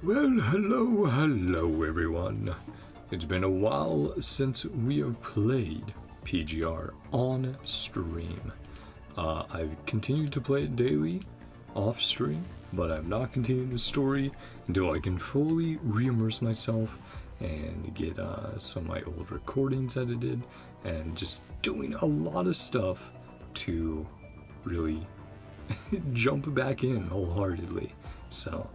Well, hello everyone. It's been a while since we have played PGR on stream. I've continued to play it daily, off stream, but I've not continued the story until I can fully re-immerse myself and get some of my old recordings edited and just doing a lot of stuff to really jump back in wholeheartedly. So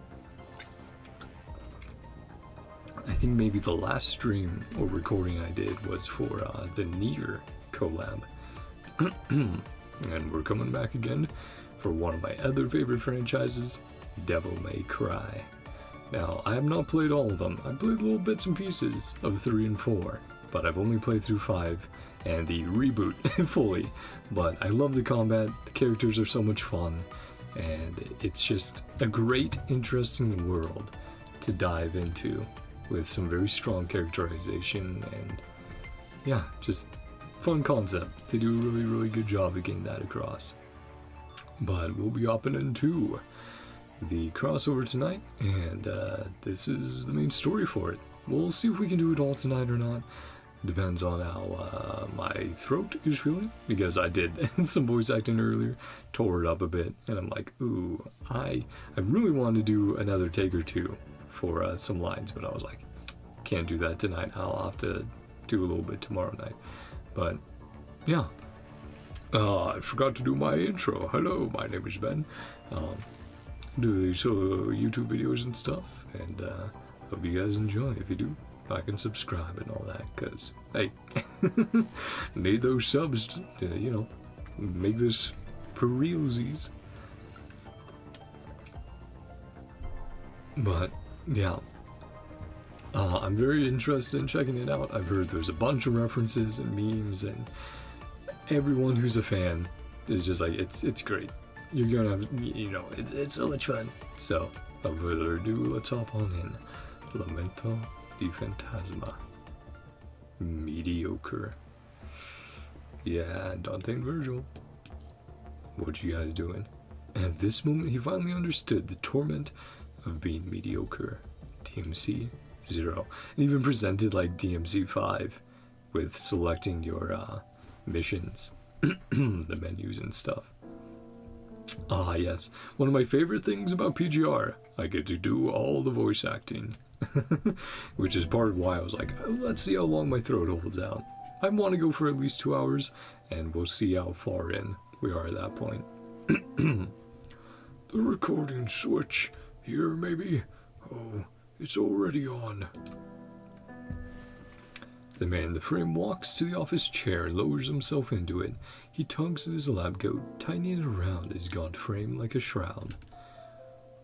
I think maybe the last stream or recording I did was for the Nier collab. And we're coming back again for one of my other favorite franchises, Devil May Cry. Now, I have not played all of them. I've played little bits and pieces of 3 and 4, but I've only played through 5 and the reboot fully. But I love the combat, the characters are so much fun, and it's just a great, interesting world to dive into, with some very strong characterization and, yeah, just fun concept. They do a really good job of getting that across. But we'll be hopping into the crossover tonight, and this is the main story for it. We'll see if we can do it all tonight or not. Depends on how my throat is feeling, because I did some voice acting earlier, tore it up a bit, and I'm like, ooh, I really wanted to do another take or two for some lines, but I was like, can't do that tonight. I'll have to do a little bit tomorrow night. But yeah, I forgot to do my intro. Hello, my name is Ben. Do these YouTube videos and stuff, and hope you guys enjoy. If you do, like and subscribe and all that, because hey, need those subs to, you know, make this for realsies. But yeah, I'm very interested in checking it out. I've heard there's a bunch of references and memes, and everyone who's a fan is just like, it's great. You're gonna have, you know, it's so much fun. So, without further ado, let's hop on in. Lamento di Phantasma. Mediocre. Yeah, Dante and Vergil. What you guys doing? At this moment, he finally understood the torment of being mediocre. DMC 0. And even presented like DMC 5 with selecting your missions, the menus and stuff. Ah yes, one of my favorite things about PGR, I get to do all the voice acting. Which is part of why I was like, let's see how long my throat holds out. I want to go for at least 2 hours, and we'll see how far in we are at that point. The recording switch here, maybe? Oh, it's already on. The man in the frame walks to the office chair and lowers himself into it. He tugs at his lab coat, tightening it around his gaunt frame like a shroud.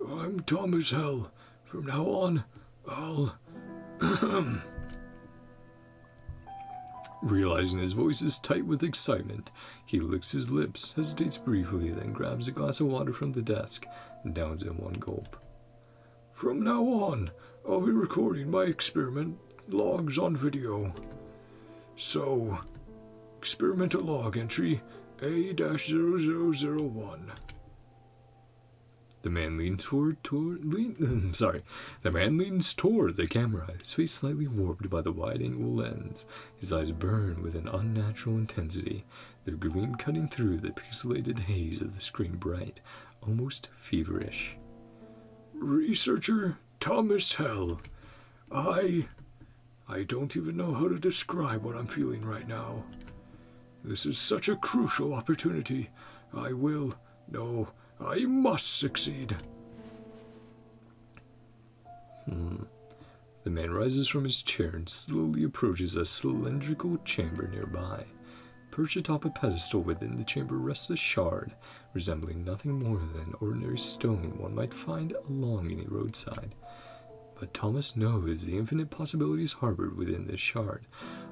I'm dumb as hell. From now on, I'll... Realizing his voice is tight with excitement, he licks his lips, hesitates briefly, then grabs a glass of water from the desk and downs it in one gulp. From now on, I'll be recording my experiment logs on video. So, experimental log entry A-0001. The man leans The man leans toward the camera, his face slightly warped by the wide-angle lens. His eyes burn with an unnatural intensity, their gleam cutting through the pixelated haze of the screen bright, almost feverish. Researcher Thomas Hell. I don't even know how to describe what I'm feeling right now. This is such a crucial opportunity. I must succeed. The man rises from his chair and slowly approaches a cylindrical chamber nearby. Perched atop a pedestal within the chamber rests a shard, resembling nothing more than ordinary stone one might find along any roadside. But Thomas knows the infinite possibilities harbored within this shard,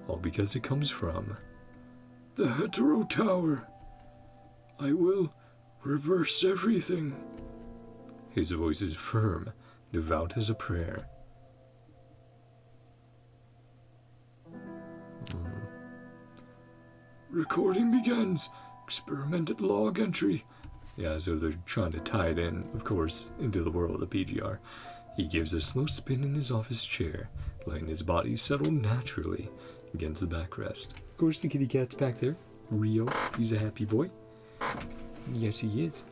all because it comes from the Hetero Tower. I will reverse everything. His voice is firm, devout as a prayer. Recording begins. Experimented log entry. Yeah, so they're trying to tie it in, of course, into the world of PGR. He gives a slow spin in his office chair, letting his body settle naturally against the backrest. Of course, the kitty cat's back there. Rio, he's a happy boy. Yes, he is.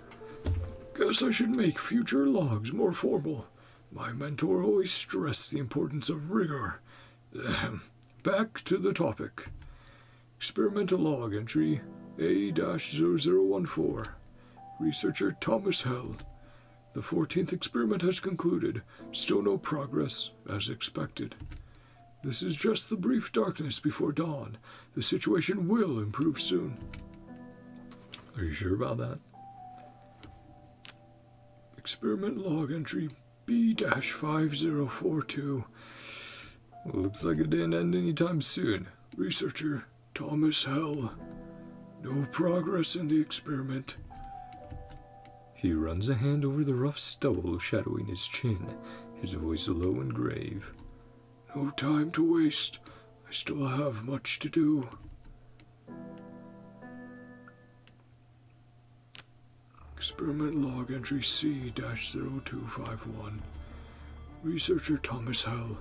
Guess I should make future logs more formal. My mentor always stressed the importance of rigor. Back to the topic. Experimental log entry A-0014. Researcher Thomas Hell. The 14th experiment has concluded. Still no progress, as expected. This is just the brief darkness before dawn. The situation will improve soon. Are you sure about that? Experiment log entry B-5042. Looks like it didn't end anytime soon. Researcher Thomas Hell. No progress in the experiment. He runs a hand over the rough stubble shadowing his chin, his voice low and grave. No time to waste. I still have much to do. Experiment log entry C-0251. Researcher Thomas Hell.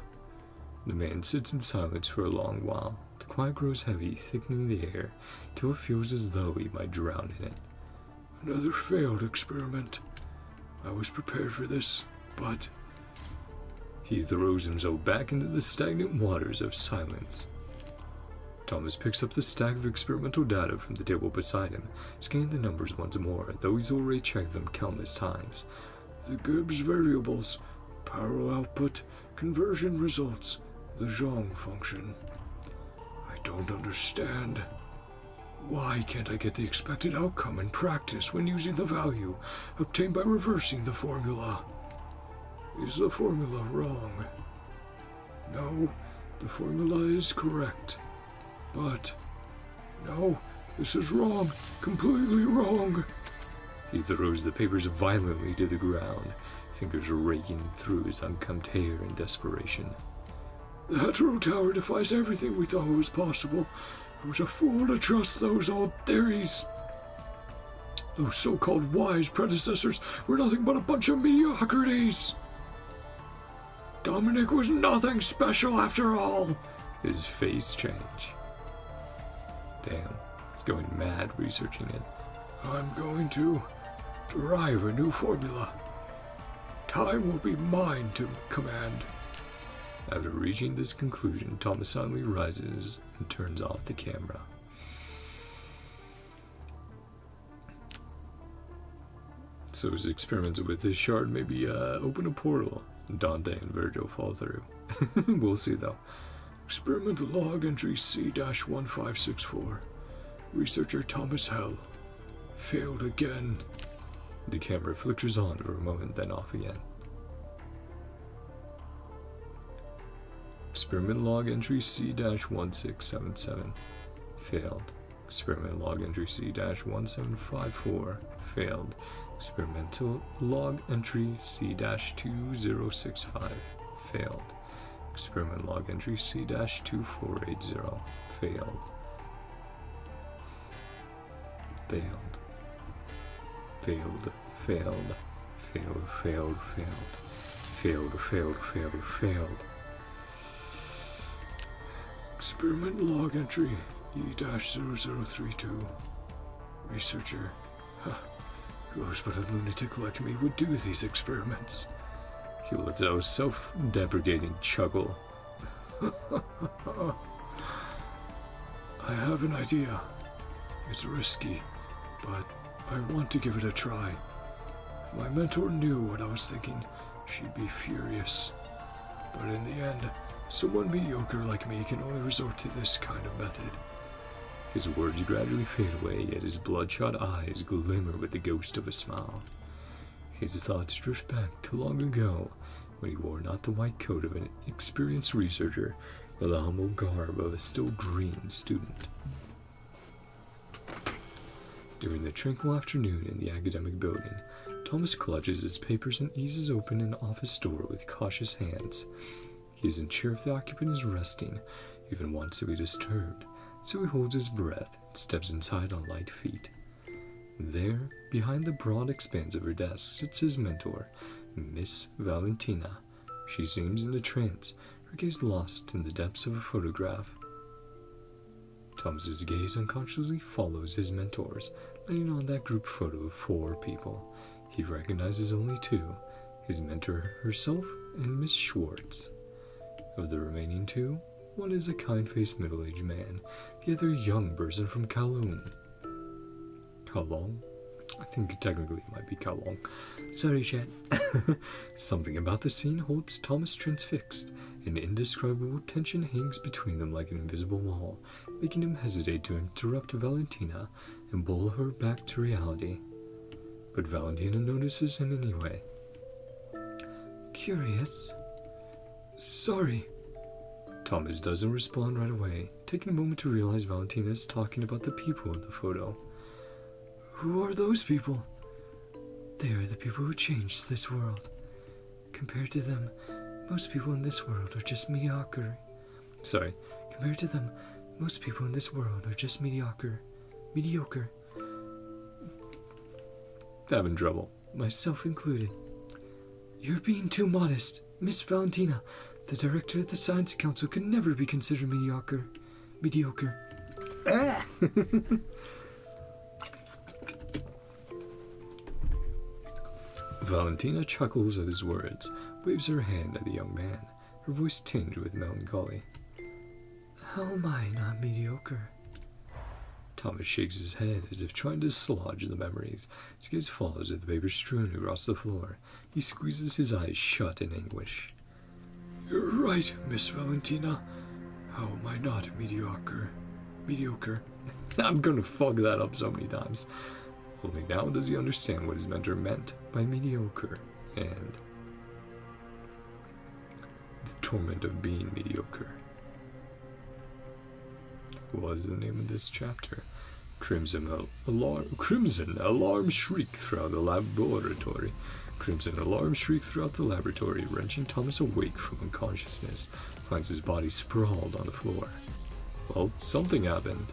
The man sits in silence for a long while. The quiet grows heavy, thickening the air, till it feels as though he might drown in it. Another failed experiment. I was prepared for this, but... He throws himself back into the stagnant waters of silence. Thomas picks up the stack of experimental data from the table beside him, scanning the numbers once more, though he's already checked them countless times. The Gibbs variables, power output, conversion results, the Zhang function. I don't understand. Why can't I get the expected outcome in practice when using the value obtained by reversing the formula? Is the formula wrong? No, the formula is correct. But, no, this is wrong, completely wrong. He throws the papers violently to the ground, fingers raking through his unkempt hair in desperation. The Hetero Tower defies everything we thought was possible. I was a fool to trust those old theories. Those so-called wise predecessors were nothing but a bunch of mediocrities. Dominic was nothing special after all. His face changed. Damn, he's going mad researching it. I'm going to derive a new formula. Time will be mine to command. After reaching this conclusion, Thomas suddenly rises and turns off the camera. So his experiments with this shard maybe open a portal. Dante and Vergil fall through. We'll see though. Experimental log entry C-1564. Researcher Thomas Hell. Failed again. The camera flickers on for a moment, then off again. Experiment log entry C-1677. Failed. Experiment log entry C-1754. Failed. Experimental log entry C-2065. Failed. Experiment log entry C-2480. Failed. Failed. Failed. Failed. Failed. Failed. Failed. Failed. Failed. Failed. Failed. Experiment log entry E-0032. Researcher. Who else but a lunatic like me would do these experiments? He lets out a self-deprecating chuckle. I have an idea. It's risky, but I want to give it a try. If my mentor knew what I was thinking, she'd be furious. but in the end, someone mediocre like me can only resort to this kind of method. His words gradually fade away, yet his bloodshot eyes glimmer with the ghost of a smile. His thoughts drift back to long ago, when he wore not the white coat of an experienced researcher, but the humble garb of a still green student. During the tranquil afternoon in the academic building, Thomas clutches his papers and eases open an office door with cautious hands. He isn't sure if the occupant is resting, even wants to be disturbed, so he holds his breath and steps inside on light feet. There, behind the broad expanse of her desk, sits his mentor, Miss Valentina. She seems in a trance, her gaze lost in the depths of a photograph. Thomas's gaze unconsciously follows his mentor's, landing on that group photo of 4 people. He recognizes only 2, his mentor herself and Miss Schwartz. Of the remaining 2, one is a kind-faced middle-aged man, the other a young person from Kowloon. Kowloon? I think technically it might be Kowloon. Sorry, chat. Something about the scene holds Thomas transfixed. An indescribable tension hangs between them like an invisible wall, making him hesitate to interrupt Valentina and bowl her back to reality. But Valentina notices him anyway. Curious. Sorry. Thomas doesn't respond right away, taking a moment to realize Valentina is talking about the people in the photo. Who are those people? They are the people who changed this world. Compared to them, most people in this world are just mediocre. Compared to them, most people in this world are just mediocre. Having trouble, myself included. You're being too modest. Miss Valentina, the director of the Science Council, can never be considered mediocre. Ah! Valentina chuckles at his words, waves her hand at the young man, her voice tinged with melancholy. How am I not mediocre? Thomas shakes his head as if trying to dislodge the memories. His gaze falls at the paper strewn across the floor. He squeezes his eyes shut in anguish. You're right, Miss Valentina. How am I not mediocre? I'm gonna fuck that up so many times. Only now does he understand what his mentor meant by mediocre and the torment of being mediocre. What was the name of this chapter? Crimson alarm shriek throughout the laboratory. Crimson alarm shriek throughout the laboratory, wrenching Thomas awake from unconsciousness, finds his body sprawled on the floor. Well, something happened.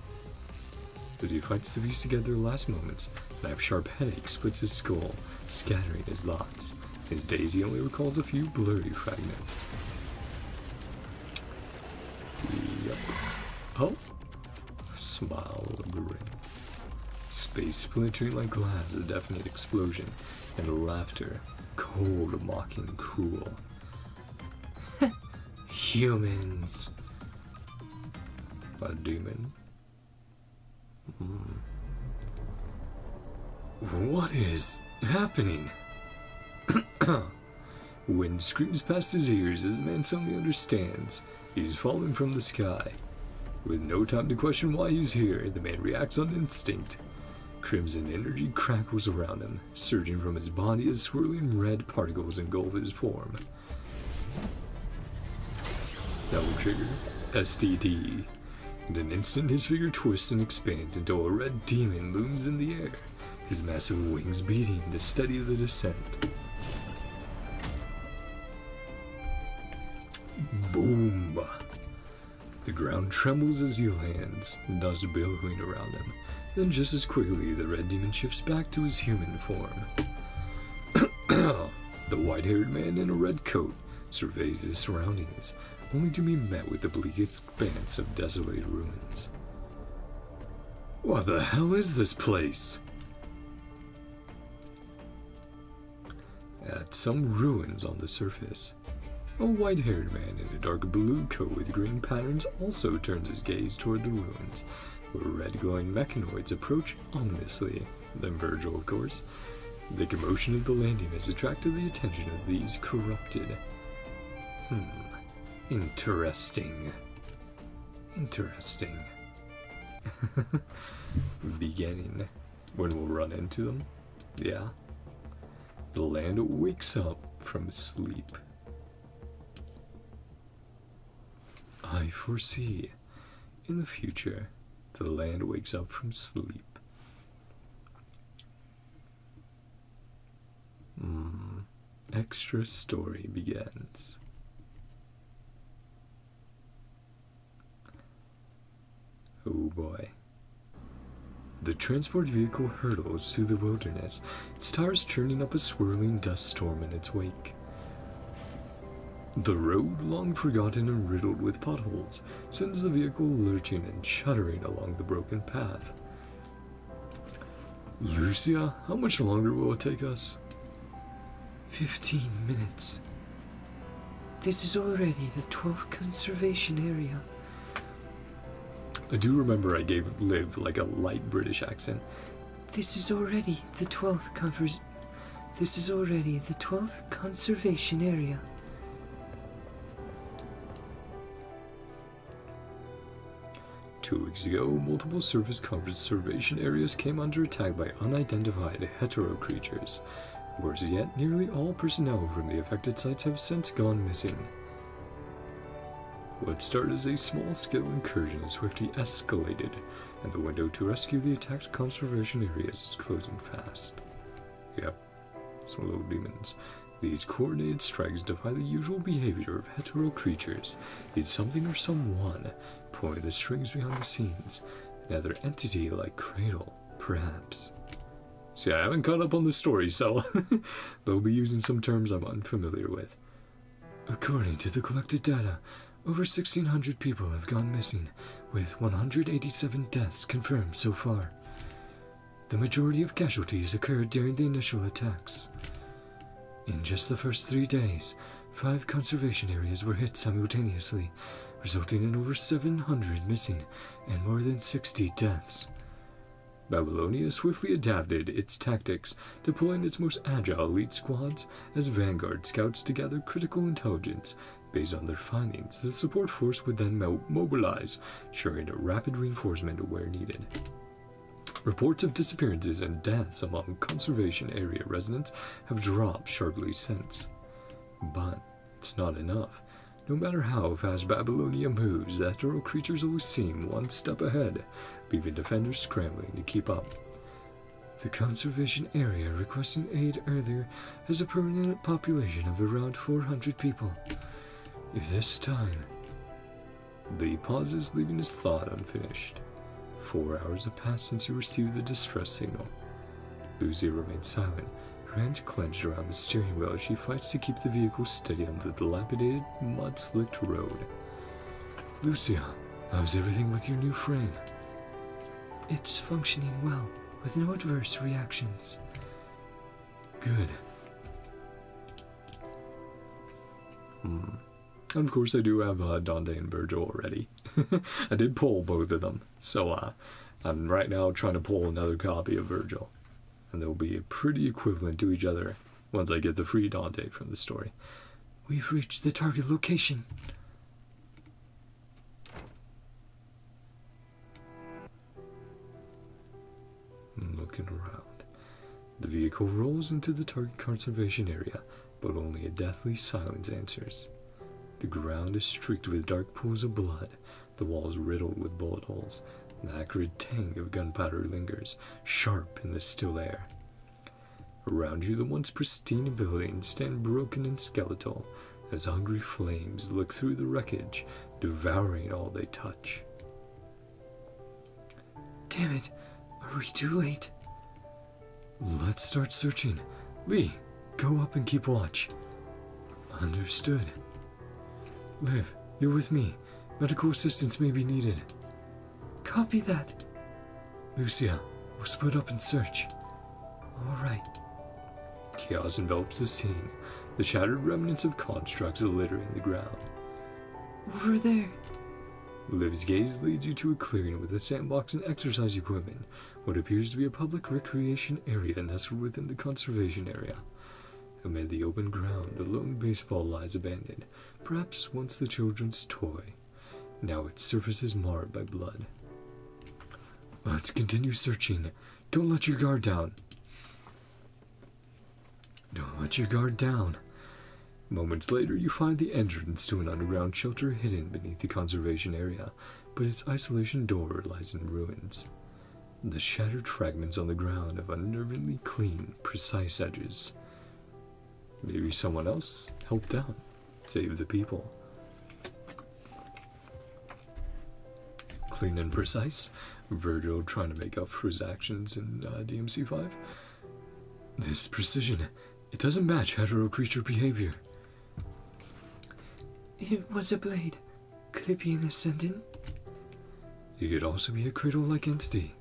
As he fights to piece together the last moments, a knife-sharp headache splits his skull, scattering his thoughts. His days he only recalls a few blurry fragments. Yep. Oh. Smile lingering. Space splintering like glass, a deafening explosion, and laughter, cold, mocking, cruel. Humans. A demon. What is happening? Wind screams past his ears as the man suddenly understands. He's falling from the sky. With no time to question why he's here, the man reacts on instinct. Crimson energy crackles around him, surging from his body as swirling red particles engulf his form. Double trigger, STD. In an instant, his figure twists and expands until a red demon looms in the air, his massive wings beating to steady the descent. Boom! The ground trembles as he lands, dust billowing around him. Then just as quickly, the red demon shifts back to his human form. The white-haired man in a red coat surveys his surroundings, only to be met with the bleak expanse of desolated ruins. What the hell is this place? At some ruins on the surface, a white-haired man in a dark blue coat with green patterns also turns his gaze toward the ruins, where red glowing mechanoids approach ominously. Then Vergil, of course. The commotion of the landing has attracted the attention of these corrupted. Interesting. Interesting. Beginning. When we'll run into them? Yeah. The land wakes up from sleep. I foresee, in the future, the land wakes up from sleep. Extra story begins. Oh boy. The transport vehicle hurtles through the wilderness, its tires churning up a swirling dust storm in its wake. The road, long forgotten and riddled with potholes, sends the vehicle lurching and shuddering along the broken path. Lucia, how much longer will it take us? 15 minutes. This is already the 12th conservation area. I do remember I gave Liv like a light British accent. This is already the 12th conservation area. Two weeks ago, multiple surface conservation areas came under attack by unidentified hetero creatures. Worse yet, nearly all personnel from the affected sites have since gone missing. What started as a small-scale incursion has swiftly escalated, and the window to rescue the attacked conservation areas is closing fast. Yep, some little demons. These coordinated strikes defy the usual behavior of hetero creatures. It's something or someone pulling the strings behind the scenes, another entity like Cradle, perhaps. See, I haven't caught up on the story, so they'll be using some terms I'm unfamiliar with. According to the collected data, over 1,600 people have gone missing, with 187 deaths confirmed so far. The majority of casualties occurred during the initial attacks. In just the first 3 days, 5 conservation areas were hit simultaneously, resulting in over 700 missing and more than 60 deaths. Babylonia swiftly adapted its tactics, deploying its most agile elite squads as vanguard scouts to gather critical intelligence. Based on their findings, the support force would then mobilize, ensuring a rapid reinforcement where needed. Reports of disappearances and deaths among conservation area residents have dropped sharply since. But it's not enough. No matter how fast Babylonia moves, the hetero creatures always seem one step ahead, leaving defenders scrambling to keep up. The conservation area requesting aid earlier has a permanent population of around 400 people. If this time... Lee pauses, leaving his thought unfinished. 4 hours have passed since you received the distress signal. Lucia remains silent, her hands clenched around the steering wheel as she fights to keep the vehicle steady on the dilapidated, mud-slicked road. Lucia, how's everything with your new frame? It's functioning well, with no adverse reactions. Good. And of course I do have Dante and Vergil already. I did pull both of them, so I'm right now trying to pull another copy of Vergil. And they'll be pretty equivalent to each other once I get the free Dante from the story. We've reached the target location. Looking around. The vehicle rolls into the target conservation area, but only a deathly silence answers. The ground is streaked with dark pools of blood, the walls riddled with bullet holes. An acrid tang of gunpowder lingers, sharp in the still air. Around you, the once pristine buildings stand broken and skeletal, as hungry flames lick through the wreckage, devouring all they touch. Damn it, are we too late? Let's start searching. Lee, go up and keep watch. Understood. Liv, you're with me. Medical assistance may be needed. Copy that. Lucia, we'll split up and search. All right. Chaos envelops the scene, the shattered remnants of constructs littering the ground. Over there. Liv's gaze leads you to a clearing with a sandbox and exercise equipment, what appears to be a public recreation area nestled within the conservation area. Amid the open ground, a lone baseball lies abandoned, perhaps once the children's toy. Now its surface is marred by blood. Let's continue searching. Don't let your guard down. Don't let your guard down. Moments later, you find the entrance to an underground shelter hidden beneath the conservation area, but its isolation door lies in ruins. The shattered fragments on the ground have unnervingly clean, precise edges. Maybe someone else helped out, saved the people. Clean and precise? Vergil trying to make up for his actions in DMC 5? This precision, it doesn't match hetero creature behavior. It was a blade. Could it be an ascendant? It could also be a cradle-like entity.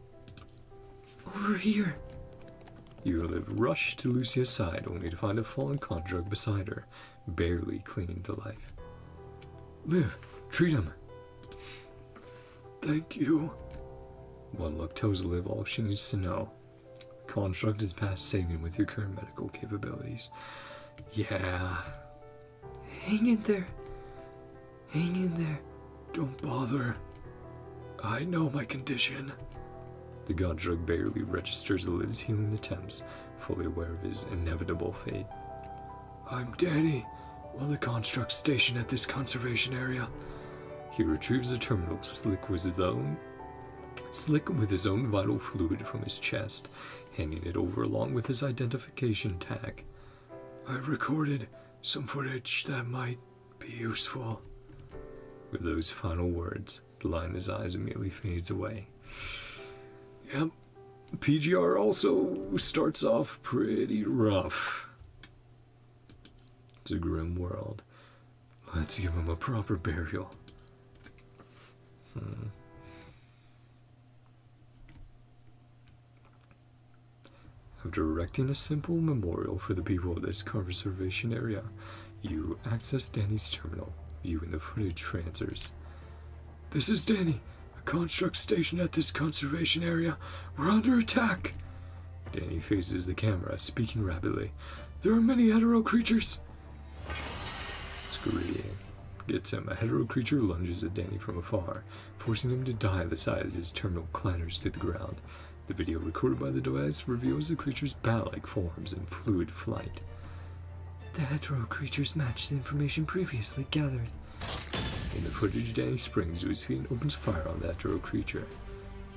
Over here. You have rushed to Lucia's side only to find a fallen construct beside her, barely clinging to life. Liv, treat him. Thank you. One look tells Liv all she needs to know. The construct is past saving with your current medical capabilities. Yeah. Hang in there. Hang in there. Don't bother. I know my condition. The construct barely registers Liv's healing attempts, fully aware of his inevitable fate. I'm Danny, one of the constructs stationed at this conservation area. He retrieves the terminal slick with his own vital fluid from his chest, handing it over along with his identification tag. I recorded some footage that might be useful. With those final words, the light in his eyes immediately fades away. Yep, PGR also starts off pretty rough. It's a grim world. Let's give him a proper burial. After erecting a simple memorial for the people of this conservation area, you access Danny's terminal, viewing the footage for answers. This is Danny, a construct stationed at this conservation area. We're under attack. Danny faces the camera, speaking rapidly. There are many hetero creatures. Screaming gets him. A hetero creature lunges at Danny from afar, forcing him to dive aside as his terminal clatters to the ground. The video recorded by the device reveals the creature's bat-like forms and fluid flight. The hetero creatures match the information previously gathered. In the footage, Danny springs to his feet and opens fire on the hetero creature.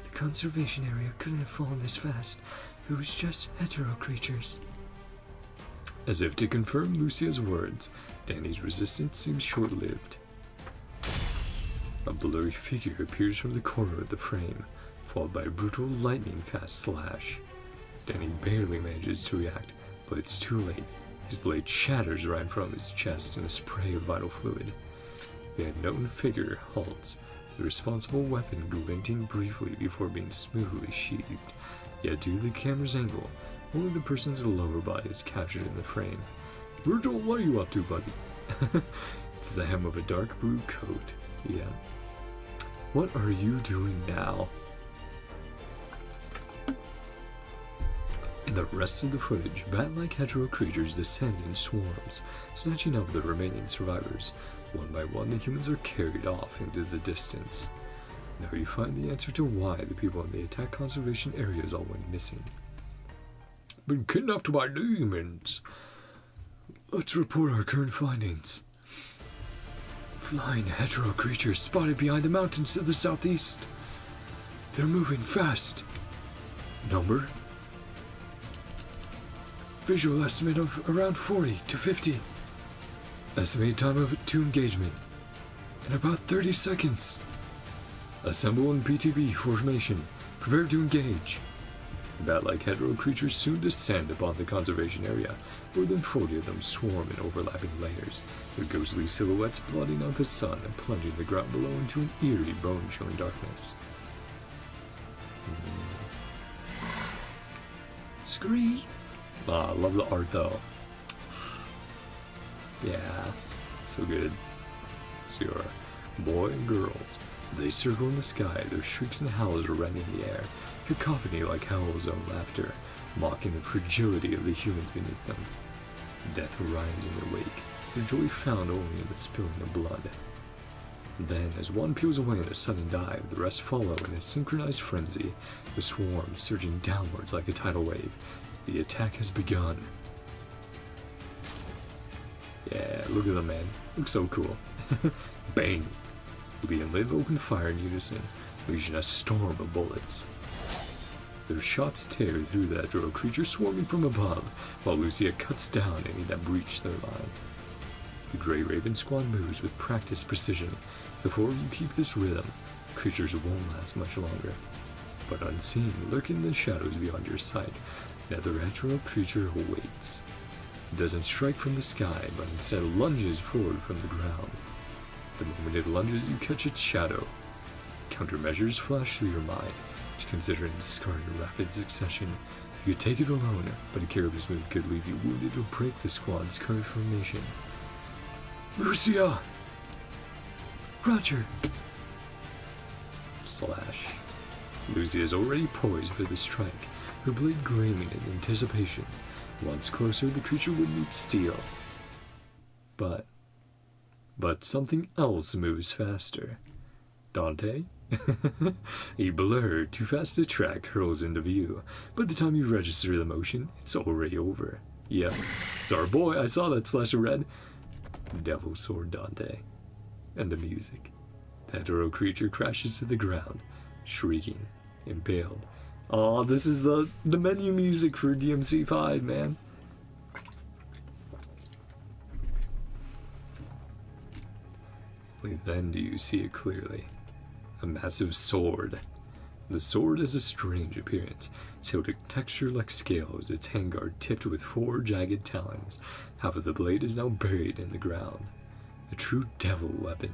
The conservation area couldn't have fallen this fast if it was just hetero creatures. As if to confirm Lucia's words, Danny's resistance seems short-lived. A blurry figure appears from the corner of the frame, followed by a brutal lightning-fast slash. Danny barely manages to react, but it's too late. His blade shatters right in front of his chest in a spray of vital fluid. The unknown figure halts, the responsible weapon glinting briefly before being smoothly sheathed. Yet due to the camera's angle, only the person's lower body is captured in the frame. Vergil, what are you up to, buddy? It's the hem of a dark blue coat. Yeah. What are you doing now? In the rest of the footage, bat-like hetero creatures descend in swarms, snatching up the remaining survivors. One by one, the humans are carried off into the distance. Now you find the answer to why the people in the attack conservation areas all went missing. Been kidnapped by demons. Let's report our current findings. Flying hetero creatures spotted behind the mountains to the southeast. They're moving fast. Number? Visual estimate of around 40 to 50. Estimated time to engagement. In about 30 seconds. Assemble in PTB formation. Prepare to engage. Bat-like hetero creatures soon descend upon the conservation area. More than 40 of them swarm in overlapping layers, their ghostly silhouettes blotting out the sun and plunging the ground below into an eerie, bone-chilling darkness. Scream! Ah, I love the art though. Yeah, so good. So your boy and girls, they circle in the sky, their shrieks and howls are rending the air, cacophony like howls of laughter, mocking the fragility of the humans beneath them. Death rides in their wake, their joy found only in the spilling of blood. Then, as one peels away in a sudden dive, the rest follow in a synchronized frenzy, the swarm surging downwards like a tidal wave. The attack has begun. Yeah, look at them, man. Looks so cool. Bang! Lee and Liv open fire in unison, unleashing a storm of bullets. Their shots tear through the Hedro creature swarming from above, while Lucia cuts down any that breach their line. The Grey Raven squad moves with practiced precision. If the four of you keep this rhythm, creatures won't last much longer. But unseen, lurking in the shadows beyond your sight, another Hedro creature awaits. It doesn't strike from the sky, but instead lunges forward from the ground. The moment it lunges, you catch its shadow. Countermeasures flash through your mind, which consider and discard in rapid succession. You could take it alone, but a careless move could leave you wounded or break the squad's current formation. Lucia! Roger! Slash. Lucia is already poised for the strike, her blade gleaming in anticipation. Once closer, the creature would meet steel. But something else moves faster. Dante? A blur too fast to track hurls into view. By the time you register the motion, it's already over. Yep, it's our boy. I saw that slash of red. Devil Sword Dante. And the music. The Hedro creature crashes to the ground, shrieking, impaled. Aw, this is the menu music for DMC 5, man. Only then do you see it clearly. A massive sword. The sword has a strange appearance, sealed a texture like scales, its handguard tipped with 4 jagged talons. Half of the blade is now buried in the ground. A true devil weapon.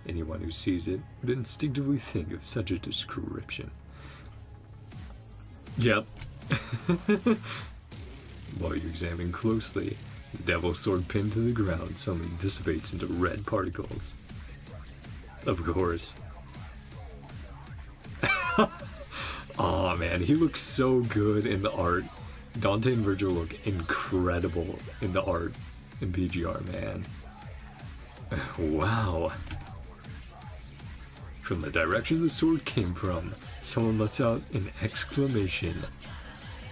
Anyone who sees it would instinctively think of such a description. Yep. While you examine closely, the devil sword pinned to the ground suddenly dissipates into red particles. Of course. Aw, man, he looks so good in the art. Dante and Vergil look incredible in the art in PGR, man. Wow. From the direction the sword came from, someone lets out an exclamation.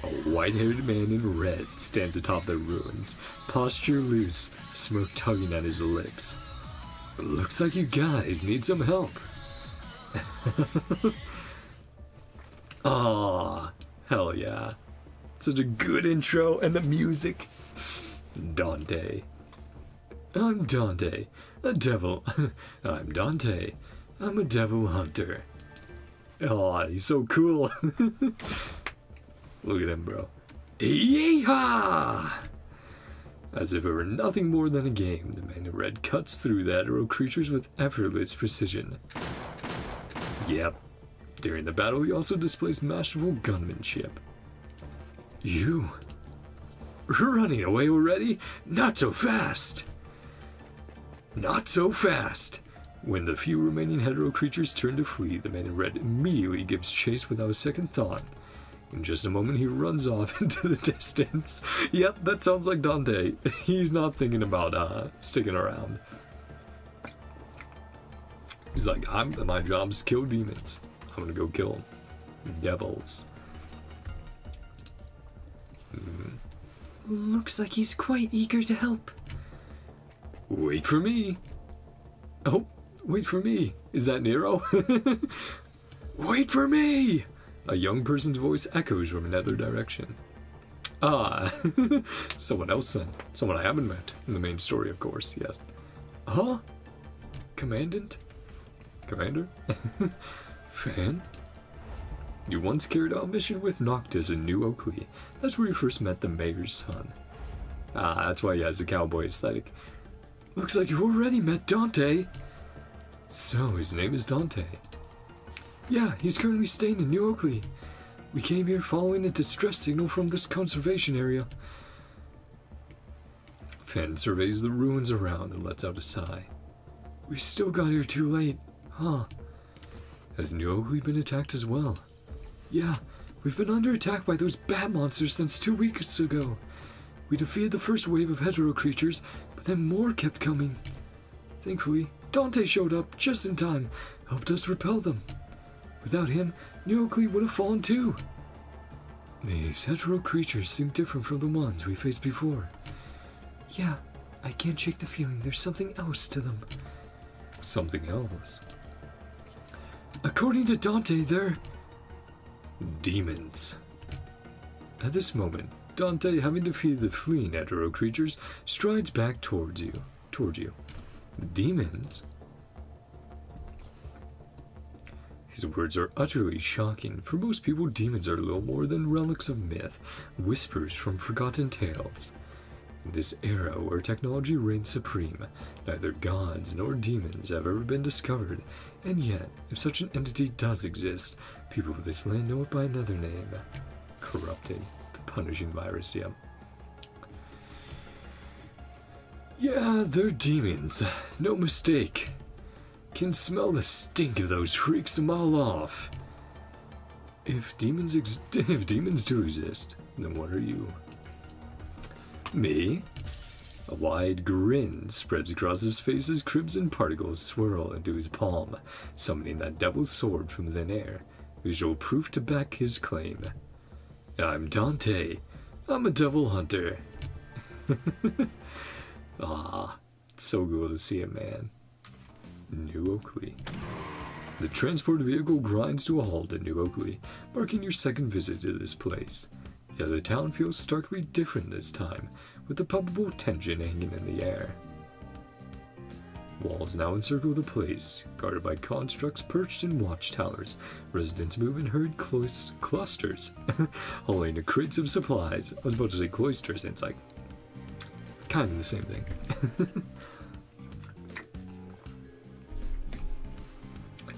A white-haired man in red stands atop the ruins, posture loose, smoke tugging at his lips. Looks like you guys need some help. Aw, hell yeah. Such a good intro, and the music. Dante. I'm Dante, a devil. I'm Dante. I'm a devil hunter. Aw, he's so cool. Look at him, bro. Yeehaw! As if it were nothing more than a game, the man in red cuts through the Hedro creatures with effortless precision. Yep. During the battle, he also displays masterful gunmanship. You? Running away already? Not so fast! Not so fast! When the few remaining Hedro creatures turn to flee, the man in red immediately gives chase without a second thought. In just a moment, he runs off into the distance. Yep, that sounds like Dante. He's not thinking about sticking around. He's like, my job is to kill demons. I'm gonna go kill them. Devils. Looks like he's quite eager to help. Wait for me. Oh, wait for me. Is that Nero? Wait for me! A young person's voice echoes from another direction. Ah, someone else then. Someone I haven't met in the main story, of course, yes. Huh? Commandant? Commander? Fan? You once carried out a mission with Noctis in New Oakley. That's where you first met the mayor's son. Ah, that's why he has the cowboy aesthetic. Looks like you've already met Dante. So, his name is Dante. Yeah, he's currently staying in New Oakley. We came here following a distress signal from this conservation area. Fan surveys the ruins around and lets out a sigh. We still got here too late, huh? Has New Oakley been attacked as well? Yeah, we've been under attack by those bat monsters since 2 weeks ago. We defeated the first wave of hetero creatures, but then more kept coming. Thankfully, Dante showed up just in time, helped us repel them. Without him, New Oakley would have fallen too. These hetero creatures seem different from the ones we faced before. Yeah, I can't shake the feeling there's something else to them. Something else? According to Dante, they're demons. At this moment, Dante, having defeated the fleeing hetero creatures, strides back towards you. Demons? His words are utterly shocking. For most people, demons are little more than relics of myth, whispers from forgotten tales. In this era where technology reigns supreme, neither gods nor demons have ever been discovered, and yet, if such an entity does exist, people of this land know it by another name. Corrupted. The punishing virus, yep. Yeah, they're demons. No mistake. Can smell the stink of those freaks a mile off. If demons do exist, then what are you? Me? A wide grin spreads across his face as crimson particles swirl into his palm, summoning that devil's sword from thin air, visual proof to back his claim. I'm Dante. I'm a devil hunter. Ah, it's so cool to see him, man. New Oakley. The transport vehicle grinds to a halt at New Oakley, marking your second visit to this place. Yet the town feels starkly different this time, with the palpable tension hanging in the air. Walls now encircle the place, guarded by constructs perched in watchtowers. Residents move in hurried clusters, hauling to crates of supplies. I was about to say cloisters, and it's like, kind of the same thing.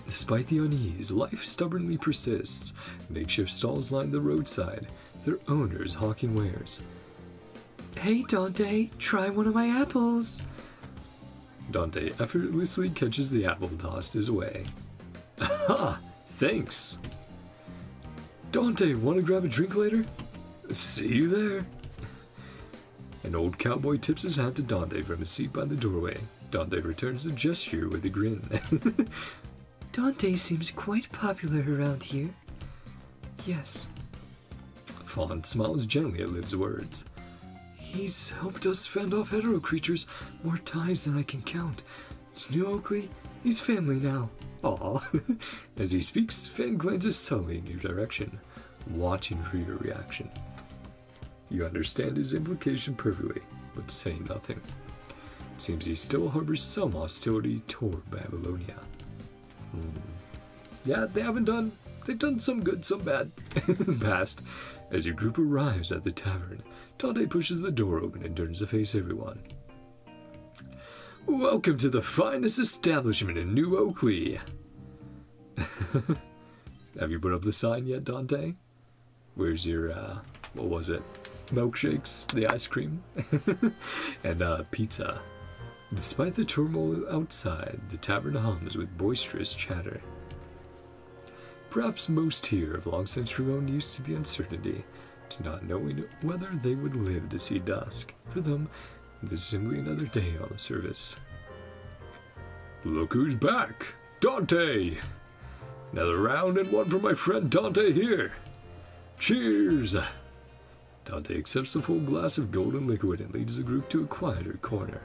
Despite the unease, life stubbornly persists. Makeshift stalls line the roadside, their owners hawking wares. Hey Dante, try one of my apples. Dante effortlessly catches the apple tossed his way. Ha! Thanks! Dante, want to grab a drink later? See you there! An old cowboy tips his hat to Dante from his seat by the doorway. Dante returns the gesture with a grin. Dante seems quite popular around here. Yes. Fawn smiles gently at Liv's words. He's helped us fend off hetero creatures more times than I can count. It's New Oakley, he's family now. Aw. As he speaks, Fan glances subtly in your direction, watching for your reaction. You understand his implication perfectly, but say nothing. It seems he still harbors some hostility toward Babylonia. Yeah, they've done some good, some bad in the past. As your group arrives at the tavern, Dante pushes the door open and turns to face everyone. Welcome to the finest establishment in New Oakley. Have you put up the sign yet, Dante? Where's your, what was it? Milkshakes, the ice cream, and pizza. Despite the turmoil outside, the tavern hums with boisterous chatter. Perhaps most here have long since grown used to the uncertainty, to not knowing whether they would live to see dusk. For them, this is simply another day on the service. Look who's back! Dante! Another round and one for my friend Dante here! Cheers! Dante accepts the full glass of golden liquid and leads the group to a quieter corner.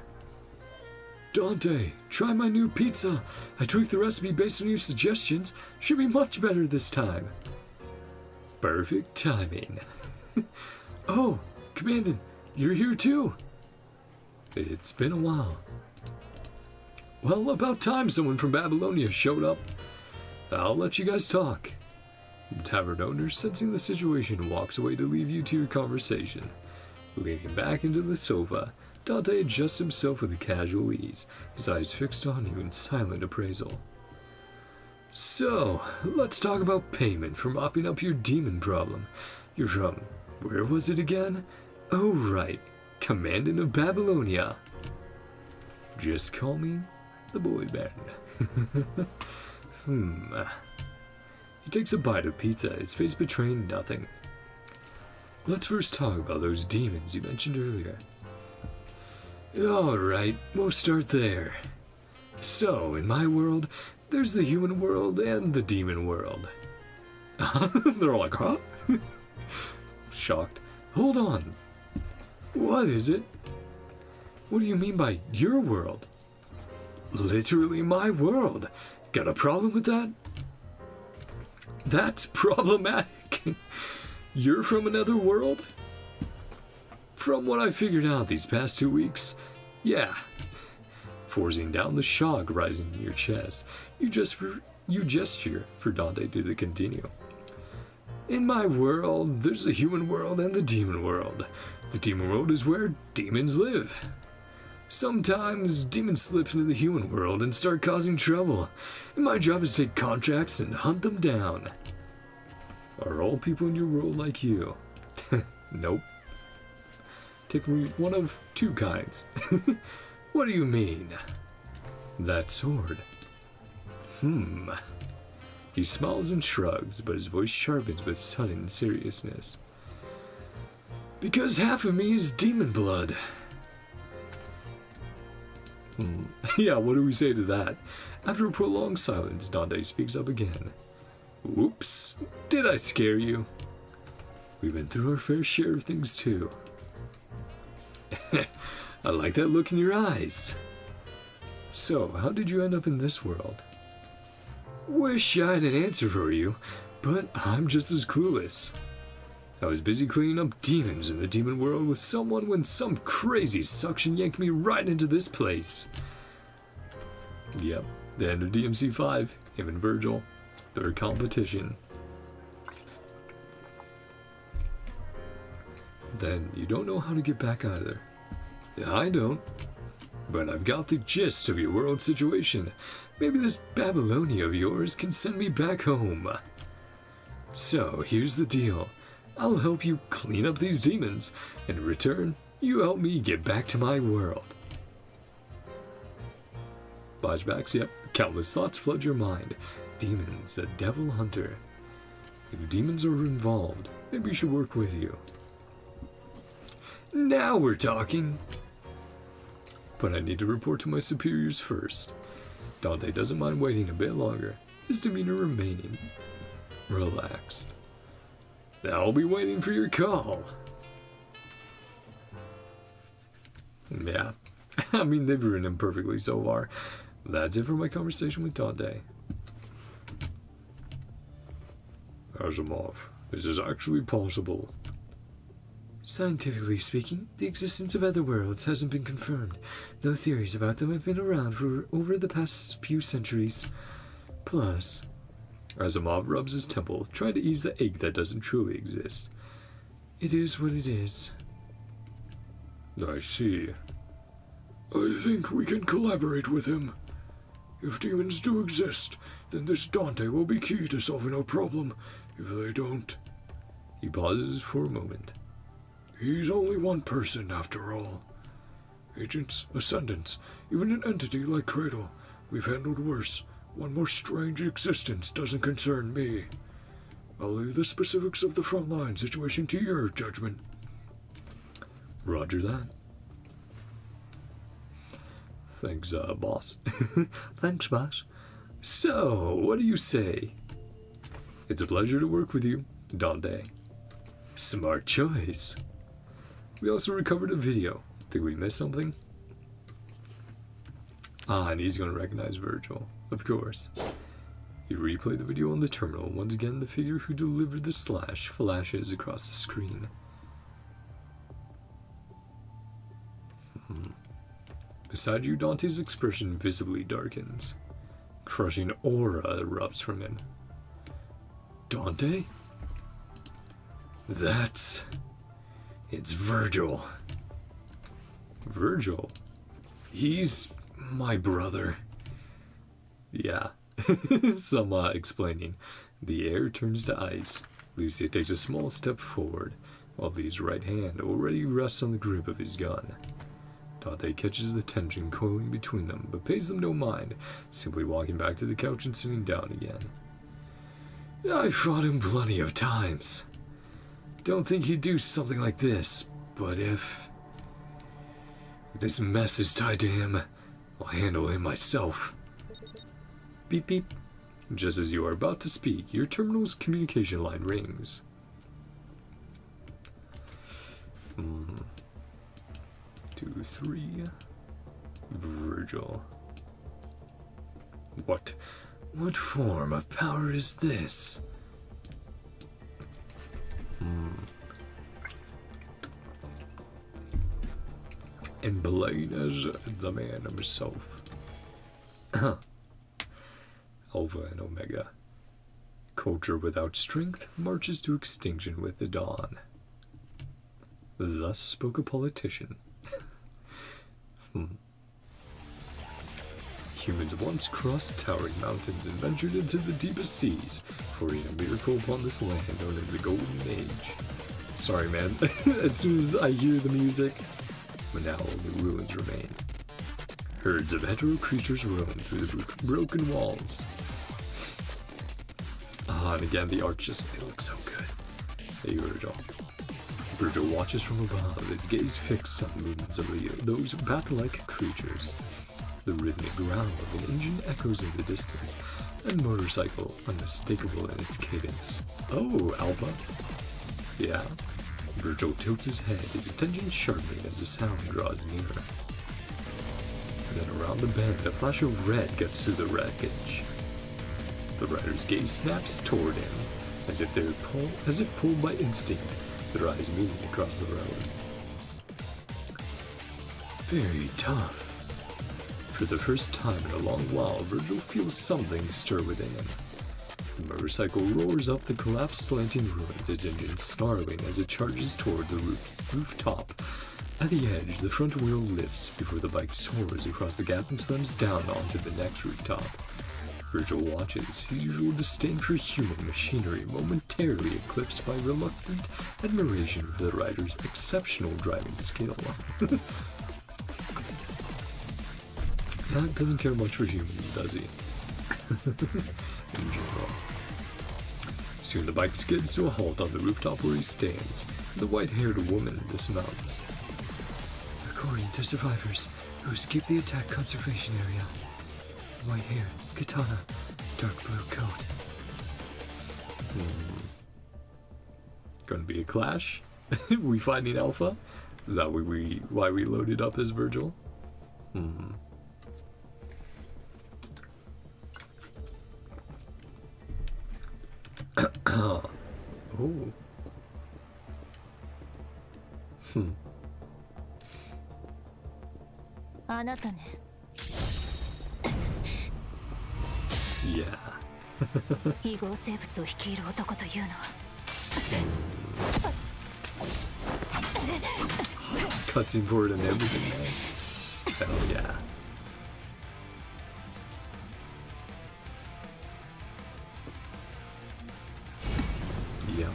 Dante, try my new pizza. I tweaked the recipe based on your suggestions. Should be much better this time. Perfect timing. Oh, Commandant, you're here too. It's been a while. Well, about time someone from Babylonia showed up. I'll let you guys talk. The tavern owner, sensing the situation, walks away to leave you to your conversation. Leaning back into the sofa, Dante adjusts himself with a casual ease, his eyes fixed on you in silent appraisal. So, let's talk about payment for mopping up your demon problem. You're from, where was it again? Oh right, Commandant of Babylonia. Just call me the boy band. He takes a bite of pizza, his face betraying nothing. let's first talk about those demons you mentioned earlier. Alright, we'll start there. So, in my world, there's the human world and the demon world. They're all like, huh? Shocked. Hold on. What is it? What do you mean by your world? Literally my world. Got a problem with that? That's problematic. You're from another world? From what I figured out these past 2 weeks, yeah. Forcing down the shock rising in your chest, you gesture for Dante to continue. In my world, there's the human world and the demon world. The demon world is where demons live. Sometimes demons slip into the human world and start causing trouble, and my job is to take contracts and hunt them down. Are all people in your world like you? Nope. Typically one of two kinds. What do you mean? That sword. He smiles and shrugs, but his voice sharpens with sudden seriousness. Because half of me is demon blood. Yeah, what do we say to that? After a prolonged silence, Dante speaks up again. Whoops, did I scare you? We've been through our fair share of things too. I like that look in your eyes. So, how did you end up in this world? Wish I had an answer for you, but I'm just as clueless. I was busy cleaning up demons in the demon world with someone when some crazy suction yanked me right into this place. Yep, the end of DMC 5, him and Vergil, their competition. Then you don't know how to get back either. I don't. But I've got the gist of your world situation. Maybe this Babylonia of yours can send me back home. So, here's the deal. I'll help you clean up these demons. In return, you help me get back to my world. Flashbacks, yep. Countless thoughts flood your mind. Demons, a devil hunter. If demons are involved, maybe we should work with you. Now we're talking. But I need to report to my superiors first. Dante doesn't mind waiting a bit longer, his demeanor remaining relaxed. I'll be waiting for your call. Yeah, I mean, they've written him perfectly so far. That's it for my conversation with Dante. Asimov, this is actually possible. Scientifically speaking, the existence of other worlds hasn't been confirmed, though theories about them have been around for over the past few centuries. Plus, Asimov rubs his temple, trying to ease the ache that doesn't truly exist. It is what it is. I see. I think we can collaborate with him. If demons do exist, then this Dante will be key to solving our problem. If they don't... He pauses for a moment. He's only one person, after all. Agents, ascendants, even an entity like Cradle, we've handled worse. One more strange existence doesn't concern me. I'll leave the specifics of the frontline situation to your judgment. Roger that. Thanks, boss. Thanks, boss. So, what do you say? It's a pleasure to work with you, Dante. Smart choice. We also recovered a video. Think we missed something? And he's going to recognize Vergil, of course. He replayed the video on the terminal. Once again, the figure who delivered the slash flashes across the screen. Beside you, Dante's expression visibly darkens. Crushing aura erupts from him. Dante? It's Vergil. Vergil? He's my brother. Yeah. Some explaining. The air turns to ice. Lucia takes a small step forward, while Lee's right hand already rests on the grip of his gun. Dante catches the tension coiling between them, but pays them no mind, simply walking back to the couch and sitting down again. I've fought him plenty of times. Don't think he'd do something like this, but if this mess is tied to him, I'll handle him myself. Beep beep. Just as you are about to speak, your terminal's communication line rings. 2, 3. Vergil. What form of power is this? And plain as the man himself. Alpha and Omega. Culture without strength marches to extinction with the dawn. Thus spoke a politician. Humans once crossed towering mountains and ventured into the deepest seas, pouring a miracle upon this land known as the Golden Age. Sorry, man. As soon as I hear the music, but now only ruins remain. Herds of hetero creatures roam through the broken walls. And again, the art it looks so good. Hey, Vergil. Vergil watches from above, his gaze fixed on the movements of those bat-like creatures. The rhythmic growl of an engine echoes in the distance, and motorcycle unmistakable in its cadence. Oh, Alpha. Yeah. Vergil tilts his head, his attention sharpening as the sound draws nearer. Then around the bend, a flash of red gets through the wreckage. The rider's gaze snaps toward him, as if pulled by instinct, their eyes meeting across the road. Very tough. For the first time in a long while, Vergil feels something stir within him. The motorcycle roars up the collapsed slanting ruins, its engine snarling as it charges toward the rooftop. At the edge, the front wheel lifts before the bike soars across the gap and slams down onto the next rooftop. Vergil watches, his usual disdain for human machinery momentarily eclipsed by reluctant admiration for the rider's exceptional driving skill. Doesn't care much for humans, does he? In general. Soon the bike skids to a halt on the rooftop where he stands. The white-haired woman dismounts. According to survivors who escaped the attack conservation area, white hair, katana, dark blue coat. Gonna be a clash? We finding Alpha? Is that why we loaded up as Vergil? Oh. あなたね。 Yeah. 非合成物を率いる男というのは。Cutscene for it and everything, man. Hell yeah. Yeah.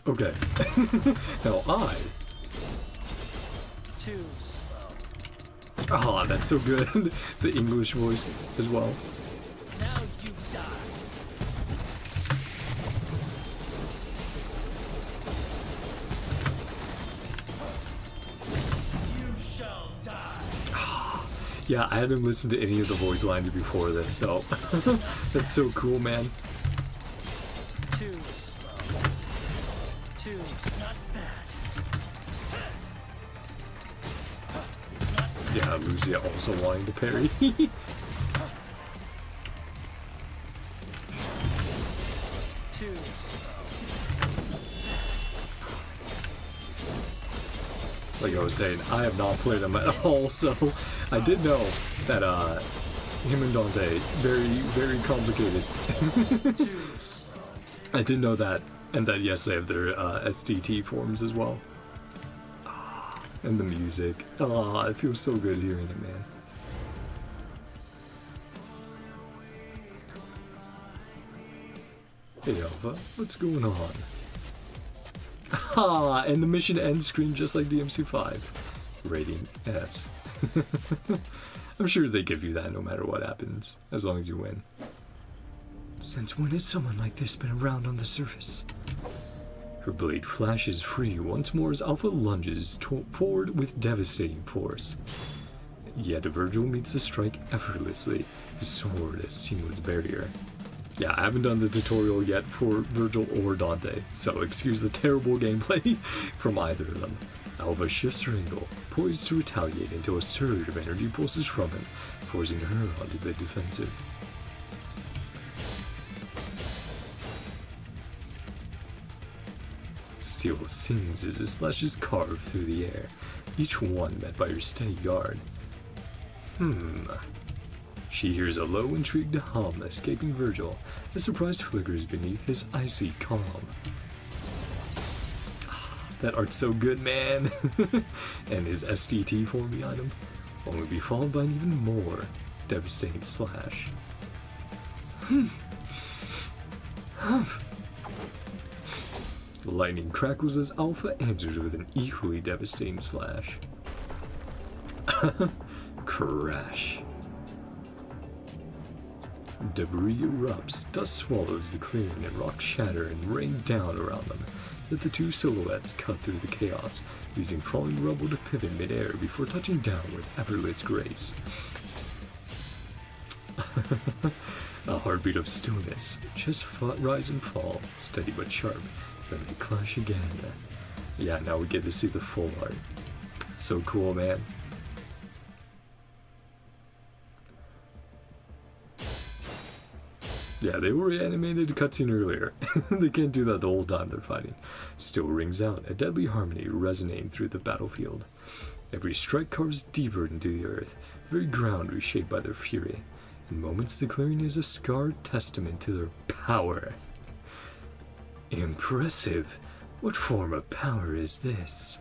Okay. Now Oh, that's so good. The English voice as well. Now you die. You shall die. Yeah, I haven't listened to any of the voice lines before this, so that's so cool, man. Too slow. Too not bad. Yeah, Lucia also wanting to parry. Too slow. Like I was saying, I have not played them at all, so I did know that him and Dante, very, very complicated. Too slow. I did know that, and that yes, they have their SDT forms as well. And the music. It feels so good hearing it, man. Hey Alpha, what's going on? And the mission end screen just like DMC5. Rating S. I'm sure they give you that no matter what happens, as long as you win. Since when has someone like this been around on the surface? Her blade flashes free once more as Alpha lunges forward with devastating force. Yet Vergil meets the strike effortlessly, his sword a seamless barrier. Yeah, I haven't done the tutorial yet for Vergil or Dante, so excuse the terrible gameplay from either of them. Alpha shifts her angle, poised to retaliate until a surge of energy pulses from him, forcing her onto the defensive. Steel sings as his slashes carve through the air, each one met by her steady guard. She hears a low, intrigued hum escaping Vergil as surprise flickers beneath his icy calm. That art's so good, man! And his STT form behind him only be followed by an even more devastating slash. The lightning crackles as Alpha answers with an equally devastating slash. Crash. Debris erupts, dust swallows the clearing, and rocks shatter and rain down around them. Yet the two silhouettes cut through the chaos, using falling rubble to pivot midair before touching down with effortless grace. A heartbeat of stillness, chests rise and fall, steady but sharp, then they clash again. Yeah, now we get to see the full art. So cool, man. Yeah, they were animated cutscene earlier. They can't do that the whole time they're fighting. Still rings out, a deadly harmony resonating through the battlefield. Every strike carves deeper into the earth, the very ground reshaped by their fury. In moments, the clearing is a scarred testament to their power. Impressive. What form of power is this?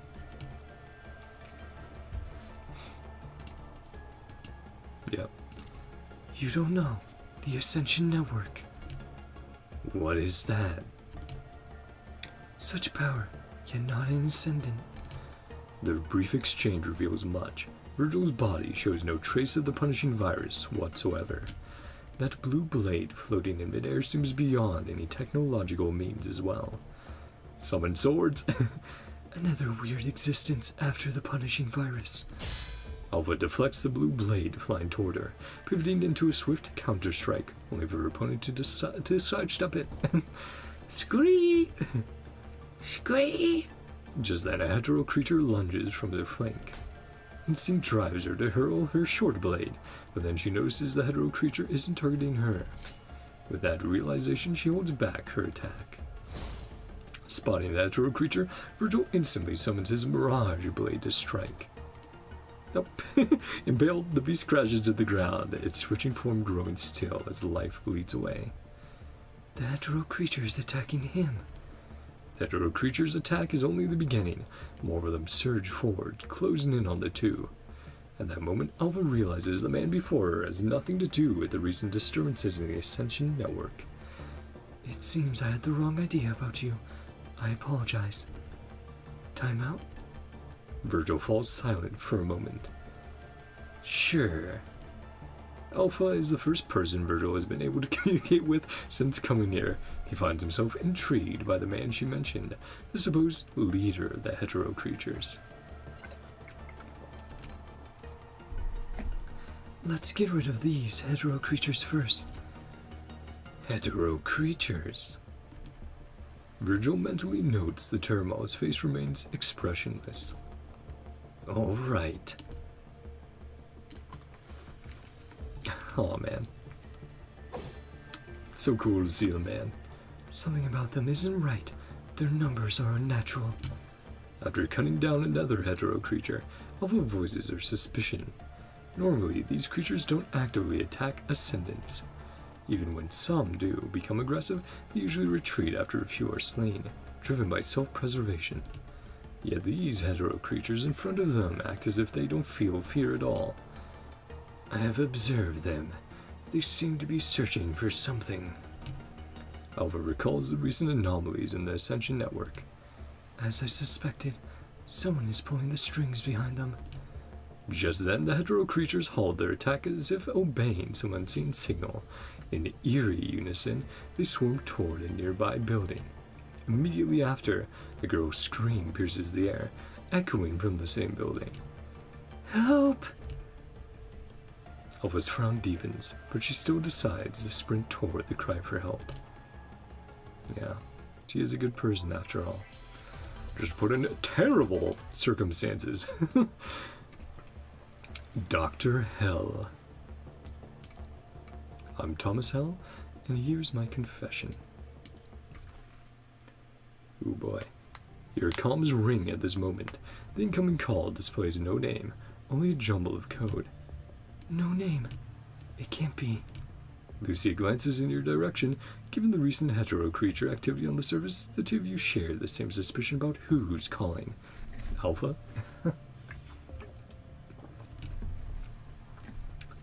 Yep. You don't know. The Ascension Network. What is that? Such power, yet not an ascendant. Their brief exchange reveals much. Vergil's body shows no trace of the punishing virus whatsoever. That blue blade floating in midair seems beyond any technological means as well. Summon swords! Another weird existence after the punishing virus. Alpha deflects the blue blade flying toward her, pivoting into a swift counter-strike, only for her opponent to sidestep it. Scree! Scree! Just then a hetero creature lunges from their flank. Instinct drives her to hurl her short blade, but then she notices the hetero creature isn't targeting her. With that realization, she holds back her attack. Spotting the hetero creature, Vergil instantly summons his Mirage Blade to strike. Nope. Impaled, the beast crashes to the ground, its switching form growing still as life bleeds away. The hetero creature is attacking him. The hetero creature's attack is only the beginning. More of them surge forward, closing in on the two. At that moment, Alpha realizes the man before her has nothing to do with the recent disturbances in the Ascension Network. It seems I had the wrong idea about you. I apologize. Time out? Vergil falls silent for a moment. Sure. Alpha is the first person Vergil has been able to communicate with since coming here. He finds himself intrigued by the man she mentioned, the supposed leader of the hetero creatures. Let's get rid of these hetero creatures first. Hetero creatures? Vergil mentally notes the turmoil. His face remains expressionless. All right. Oh man. So cool to see them, man. Something about them isn't right. Their numbers are unnatural. After cutting down another hetero creature, Alpha voices her suspicion. Normally, these creatures don't actively attack ascendants. Even when some do become aggressive, they usually retreat after a few are slain, driven by self-preservation. Yet these hetero creatures in front of them act as if they don't feel fear at all. I have observed them. They seem to be searching for something. Alpha recalls the recent anomalies in the Ascension Network. As I suspected, someone is pulling the strings behind them. Just then, the hetero creatures hauled their attack as if obeying some unseen signal. In eerie unison, they swarmed toward a nearby building. Immediately after, a girl's scream pierces the air, echoing from the same building. Help! Alpha's frown deepens, but she still decides to sprint toward the cry for help. Yeah, she is a good person after all. Just put in terrible circumstances. Dr. Hell. I'm Thomas Hell, and here's my confession. Ooh boy. Your comms ring at this moment. The incoming call displays no name, only a jumble of code. No name. It can't be. Lucia glances in your direction. Given the recent hetero creature activity on the surface, the two of you share the same suspicion about who's calling. Alpha?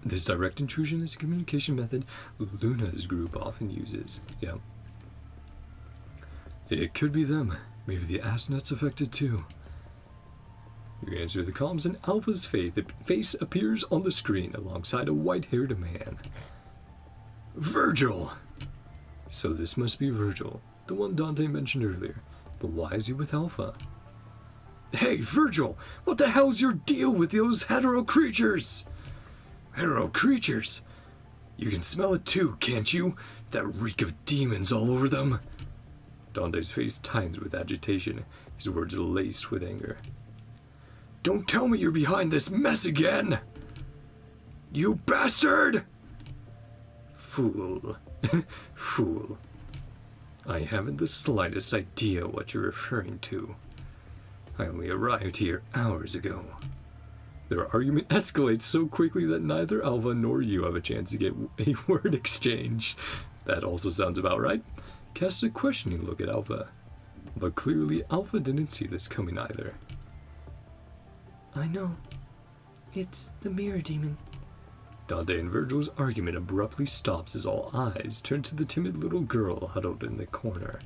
This direct intrusion is a communication method Luna's group often uses. Yeah. It could be them. Maybe the Asnet's affected too. You answer the comms and Alpha's face appears on the screen alongside a white-haired man. Vergil! So this must be Vergil, the one Dante mentioned earlier. But why is he with Alpha? Hey, Vergil! What the hell's your deal with those hetero creatures? Hetero creatures? You can smell it too, can't you? That reek of demons all over them. Dante's face tightens with agitation, his words laced with anger. Don't tell me you're behind this mess again! You bastard! Fool. Fool. I haven't the slightest idea what you're referring to. I only arrived here hours ago. Their argument escalates so quickly that neither Alpha nor you have a chance to get a word exchange. That also sounds about right. Cast a questioning look at Alpha. But clearly Alpha didn't see this coming either. I know. It's the mirror demon. Dante and Vergil's argument abruptly stops as all eyes turn to the timid little girl huddled in the corner.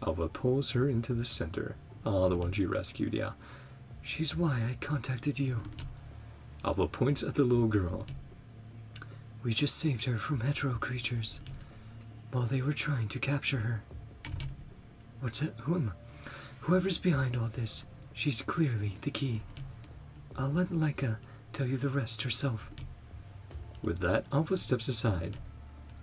Alpha pulls her into the center. Ah, the one she rescued, yeah. She's why I contacted you. Alpha points at the little girl. We just saved her from hetero creatures while they were trying to capture her. What's it? Whoever's behind all this, she's clearly the key. I'll let Leica tell you the rest herself. With that, Alpha steps aside.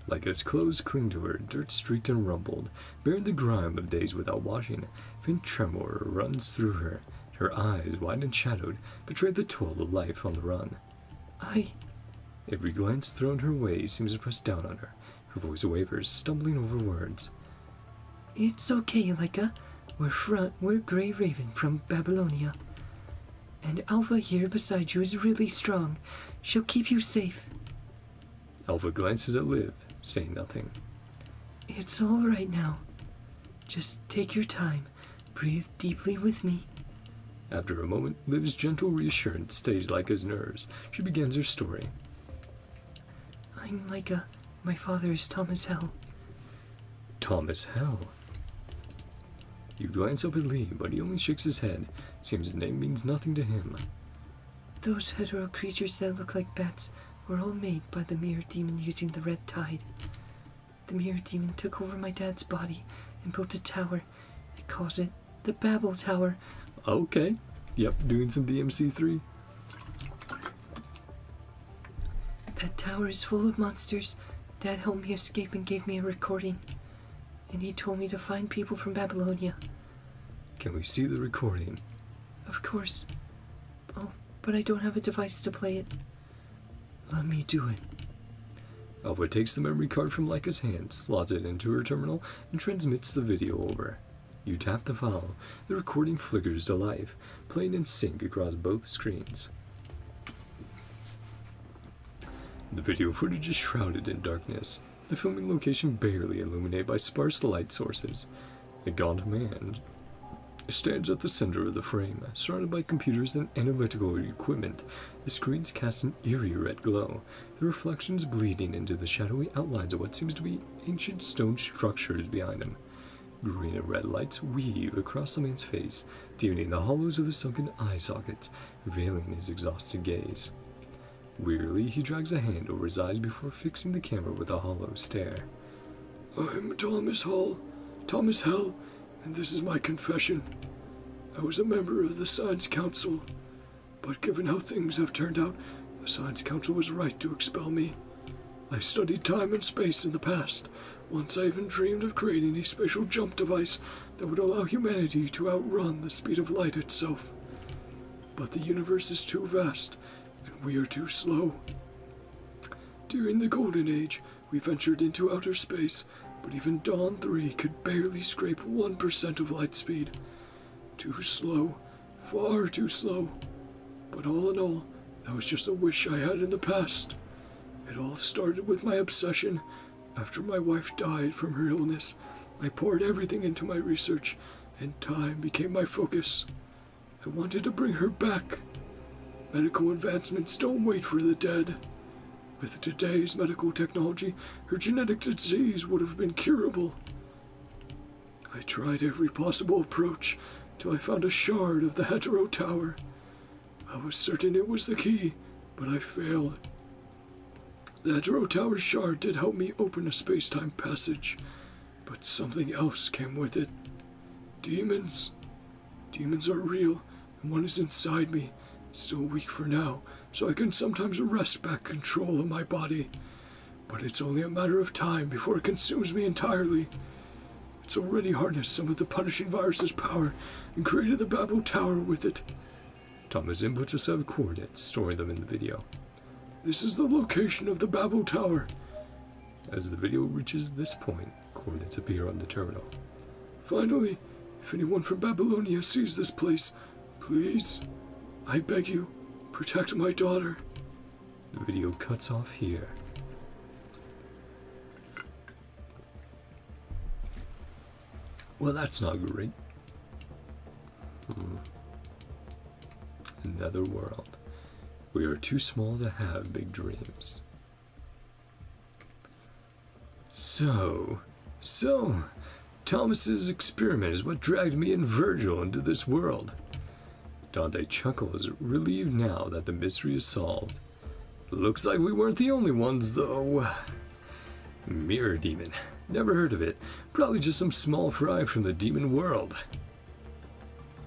Leica's clothes cling to her, dirt-streaked and rumpled, bearing the grime of days without washing. Faint tremor runs through her. Her eyes, wide and shadowed, betray the toll of life on the run. Every glance thrown her way seems to press down on her. Her voice wavers, stumbling over words. It's okay, Leica. We're Grey Raven from Babylonia. And Alpha here beside you is really strong. She'll keep you safe. Alpha glances at Liv, saying nothing. It's all right now. Just take your time. Breathe deeply with me. After a moment, Liv's gentle reassurance stays Leica's nerves. She begins her story. I'm Leica. My father is Thomas Hell. Thomas Hell? You glance up at Lee, but he only shakes his head. Seems the name means nothing to him. Those hetero creatures that look like bats were all made by the mirror demon using the red tide. The mirror demon took over my dad's body and built a tower. It calls it the Babel Tower. Okay. Yep, doing some DMC 3. That tower is full of monsters. Dad helped me escape and gave me a recording. And he told me to find people from Babylonia. Can we see the recording? Of course. Oh, but I don't have a device to play it. Let me do it. Alpha takes the memory card from Leica's hand, slots it into her terminal, and transmits the video over. You tap the file. The recording flickers to life, playing in sync across both screens. The video footage is shrouded in darkness, the filming location barely illuminated by sparse light sources. A gaunt man stands at the center of the frame, surrounded by computers and analytical equipment. The screens cast an eerie red glow, the reflections bleeding into the shadowy outlines of what seems to be ancient stone structures behind him. Green and red lights weave across the man's face, deepening the hollows of his sunken eye sockets, veiling his exhausted gaze. Wearily, he drags a hand over his eyes before fixing the camera with a hollow stare. I'm Thomas Hell, and this is my confession. I was a member of the Science Council, but given how things have turned out, the Science Council was right to expel me. I studied time and space in the past. Once I even dreamed of creating a spatial jump device that would allow humanity to outrun the speed of light itself. But the universe is too vast, and we are too slow. During the Golden Age, we ventured into outer space, but even Dawn 3 could barely scrape 1% of light speed. Too slow, far too slow. But all in all, that was just a wish I had in the past. It all started with my obsession. After my wife died from her illness, I poured everything into my research, and time became my focus. I wanted to bring her back. Medical advancements don't wait for the dead. With today's medical technology, her genetic disease would have been curable. I tried every possible approach till I found a shard of the Hetero Tower. I was certain it was the key, but I failed. The Hetero Tower shard did help me open a space-time passage, but something else came with it. Demons. Demons are real, and one is inside me. It's still weak for now, so I can sometimes wrest back control of my body. But it's only a matter of time before it consumes me entirely. It's already harnessed some of the punishing virus's power and created the Babel Tower with it. Thomas inputs a set of coordinates, storing them in the video. This is the location of the Babel Tower. As the video reaches this point, coordinates appear on the terminal. Finally, if anyone from Babylonia sees this place, please, I beg you, protect my daughter. The video cuts off here. Well, that's not great. Another world. We are too small to have big dreams. So, Thomas's experiment is what dragged me and Vergil into this world. Dante chuckles, relieved now that the mystery is solved. Looks like we weren't the only ones, though. Mirror Demon. Never heard of it. Probably just some small fry from the demon world.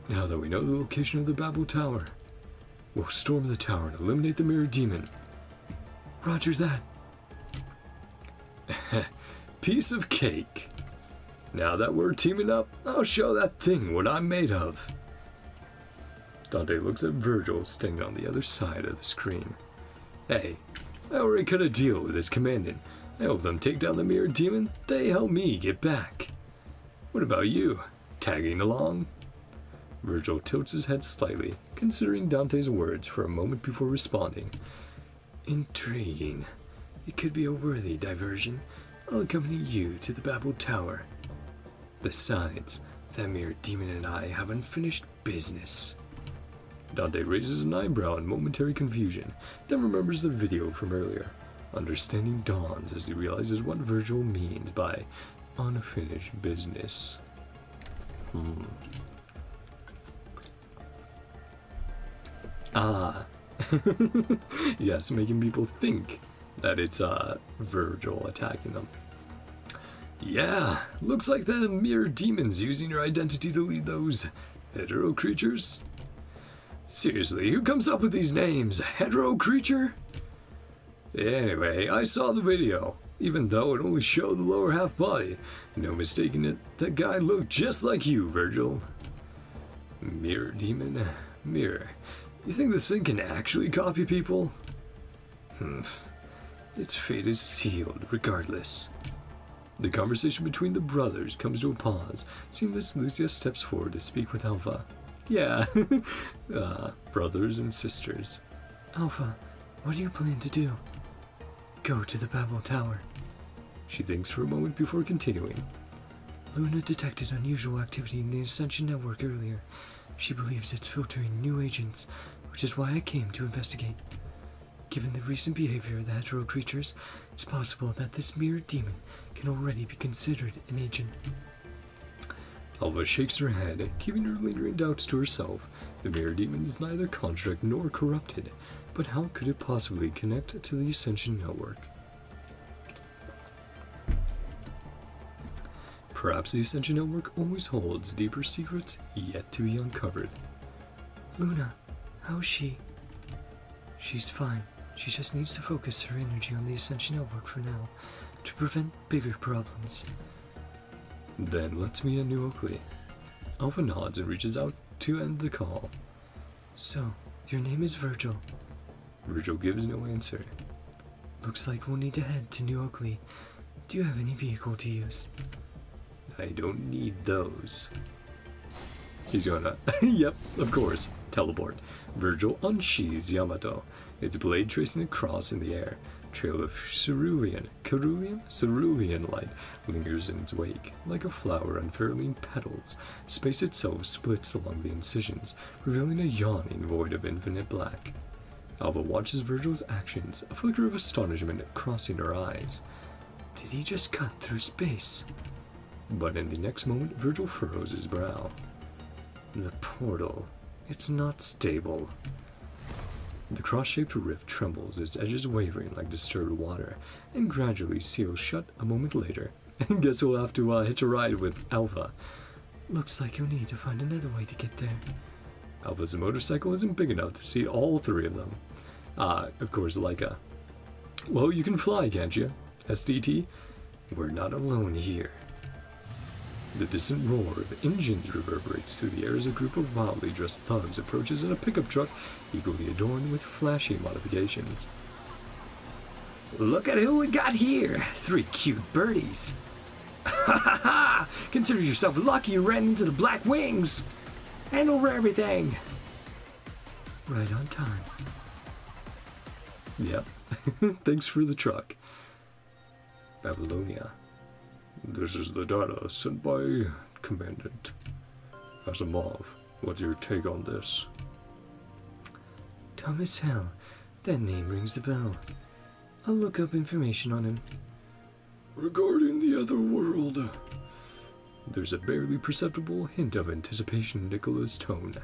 Now that we know the location of the Babel Tower, we'll storm the tower and eliminate the Mirror Demon. Roger that. Piece of cake. Now that we're teaming up, I'll show that thing what I'm made of. Dante looks at Vergil standing on the other side of the screen. Hey, I already cut a deal with his commandant. I help them take down the Mirror Demon. They help me get back. What about you? Tagging along? Vergil tilts his head slightly, considering Dante's words for a moment before responding. Intriguing. It could be a worthy diversion. I'll accompany you to the Babel Tower. Besides, that Mirror Demon and I have unfinished business. Dante raises an eyebrow in momentary confusion, then remembers the video from earlier. Understanding dawns as he realizes what Vergil means by unfinished business. Yes, making people think that it's Vergil attacking them. Yeah, looks like the Mirror Demon's using your identity to lead those hetero creatures. Seriously, who comes up with these names? Hetero creature? Anyway, I saw the video. Even though it only showed the lower half body, no mistaking it, that guy looked just like you, Vergil. Mirror Demon, Mirror. You think this thing can actually copy people? Its fate is sealed, regardless. The conversation between the brothers comes to a pause. Seeing this, Lucia steps forward to speak with Alpha. Yeah, brothers and sisters. Alpha, what do you plan to do? Go to the Babel Tower. She thinks for a moment before continuing. Luna detected unusual activity in the Ascension Network earlier. She believes it's filtering new agents, which is why I came to investigate. Given the recent behavior of the hetero creatures, it's possible that this Mirror Demon can already be considered an agent. Alva shakes her head, keeping her lingering doubts to herself. The mirror demon is neither construct nor corrupted, but how could it possibly connect to the Ascension network? Perhaps the Ascension network always holds deeper secrets yet to be uncovered. Luna, how's she? She's fine. She just needs to focus her energy on the Ascension network for now, to prevent bigger problems. Then let's meet at New Oakley. Alpha nods and reaches out to end the call. So, your name is Vergil. Vergil gives no answer. Looks like we'll need to head to New Oakley. Do you have any vehicle to use? I don't need those. He's gonna, yep, of course, teleport. Vergil unsheathes Yamato, its blade tracing a cross in the air. Trail of cerulean light lingers in its wake, like a flower unfurling petals. Space itself splits along the incisions, revealing a yawning void of infinite black. Alva watches Vergil's actions, a flicker of astonishment crossing her eyes. Did he just cut through space? But in the next moment, Vergil furrows his brow. The portal. It's not stable. The cross-shaped rift trembles, its edges wavering like disturbed water, and gradually seals shut a moment later. And guess we'll have to hitch a ride with Alva. Looks like you'll need to find another way to get there. Alva's motorcycle isn't big enough to seat all three of them. Of course, Leica. Well, you can fly, can't you? SDT? We're not alone here. The distant roar of engines reverberates through the air as a group of wildly dressed thugs approaches in a pickup truck equally adorned with flashy modifications. Look at who we got here! 3 cute birdies! Ha ha ha! Consider yourself lucky you ran into the Black Wings! Hand over everything! Right on time. Yep. Thanks for the truck. Babylonia. This is the data sent by Commandant. Asimov, what's your take on this? Thomas Hell. That name rings a bell. I'll look up information on him. Regarding the other world, There's a barely perceptible hint of anticipation in Nicola's tone.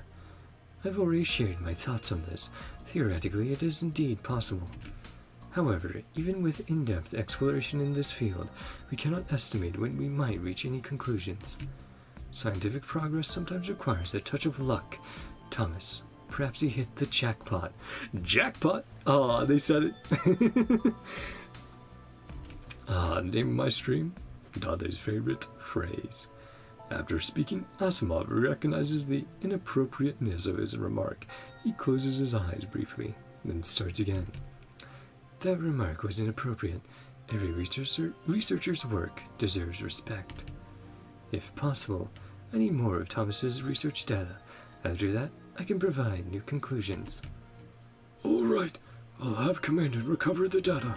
I've already shared my thoughts on this. Theoretically, it is indeed possible. However, even with in-depth exploration in this field, we cannot estimate when we might reach any conclusions. Scientific progress sometimes requires a touch of luck. Thomas, perhaps he hit the jackpot. Jackpot? Ah, they said it. Name of my stream? Dante's favorite phrase. After speaking, Asimov recognizes the inappropriateness of his remark. He closes his eyes briefly, then starts again. That remark was inappropriate. Every researcher's work deserves respect. If possible, I need more of Thomas's research data. After that, I can provide new conclusions. all right, I'll have Commandant recover the data.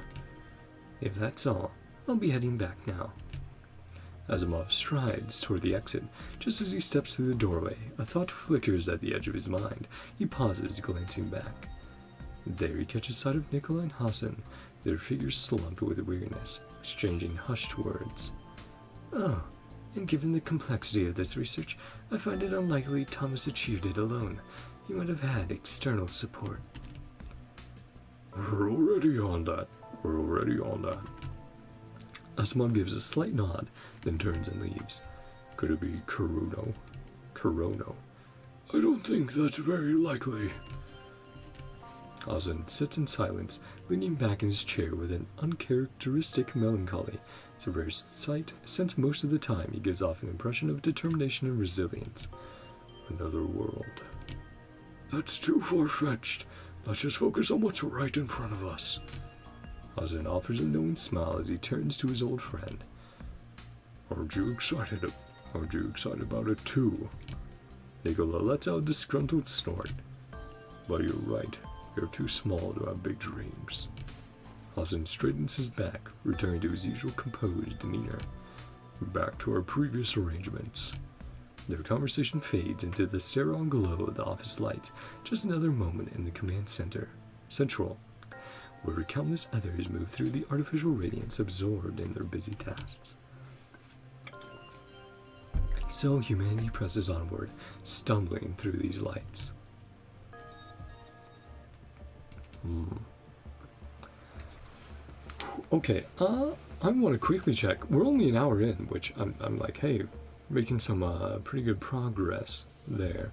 If that's all, I'll be heading back now. Asimov strides toward the exit. Just as he steps through the doorway, a thought flickers at the edge of his mind. He pauses, glancing back. There he catches sight of Nicola and Hassan, their figures slumped with weariness, exchanging hushed words. Oh, and given the complexity of this research, I find it unlikely Thomas achieved it alone. He might have had external support. We're already on that. Asimov gives a slight nod, then turns and leaves. Could it be Kurono? I don't think that's very likely. Hassan sits in silence, leaning back in his chair with an uncharacteristic melancholy. It's a rare sight, since most of the time he gives off an impression of determination and resilience. Another world. That's too far-fetched. Let's just focus on what's right in front of us. Hassan offers a knowing smile as he turns to his old friend. Aren't you excited about it too? Nicola lets out a disgruntled snort. But you're right. You're too small to have big dreams. Hassan straightens his back, returning to his usual composed demeanor. Back to our previous arrangements. Their conversation fades into the sterile glow of the office lights, just another moment in the command central, where countless others move through the artificial radiance absorbed in their busy tasks. So humanity presses onward, stumbling through these lights. Okay, I want to quickly check. We're only an hour in, which I'm like, hey, making some pretty good progress there.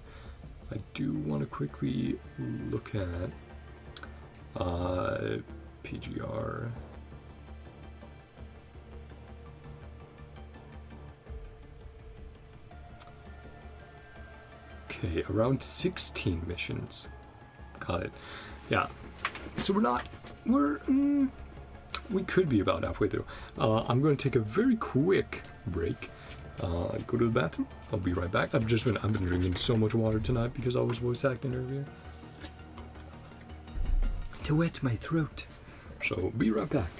I do want to quickly look at PGR. Okay, around 16 missions. Got it. Yeah. So we could be about halfway through. I'm going to take a very quick break. Go to the bathroom. I'll be right back. I've been drinking so much water tonight because I was voice acting earlier. To wet my throat. So be right back.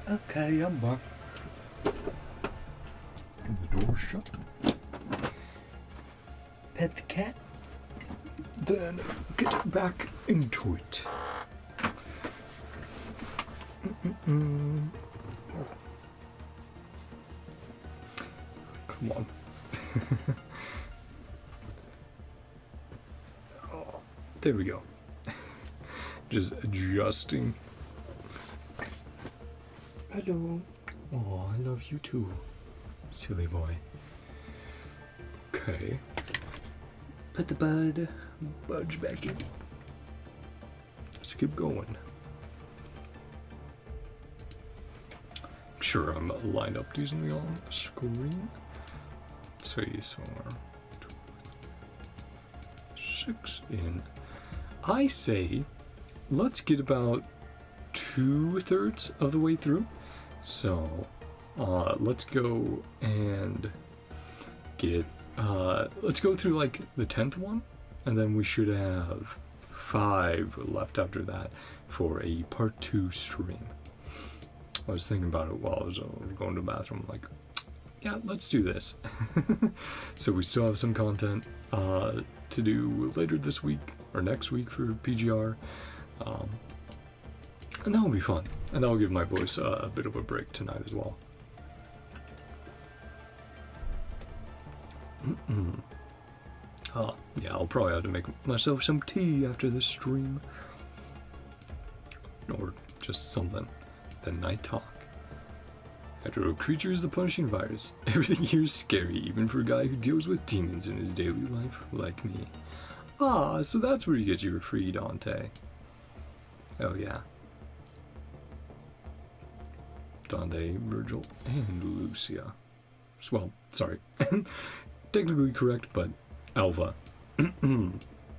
Okay, I'm back. And the door's shut. Pet the cat. Then get back into it. Oh. Come on. Oh, there we go. Just adjusting. Hello. Oh, I love you too, silly boy. Okay. Put the budge back in. Let's keep going. Sure, I'm lined up decently on the screen. Let's see, so 6 in. I say, let's get about 2/3 of the way through. So, let's go and get, let's go through like the 10th one, and then we should have 5 left after that for a part 2 stream. I was thinking about it while I was going to the bathroom, like, yeah, let's do this. So we still have some content to do later this week or next week for PGR. And that will be fun. And that will give my voice a bit of a break tonight as well. Yeah, I'll probably have to make myself some tea after this stream. Or just something. The night talk. After a creature is the punishing virus. Everything here is scary, even for a guy who deals with demons in his daily life, like me. Ah, so that's where you get your free Dante. Oh yeah. Dante, Vergil, and Lucia. Well, sorry. Technically correct, but Alva.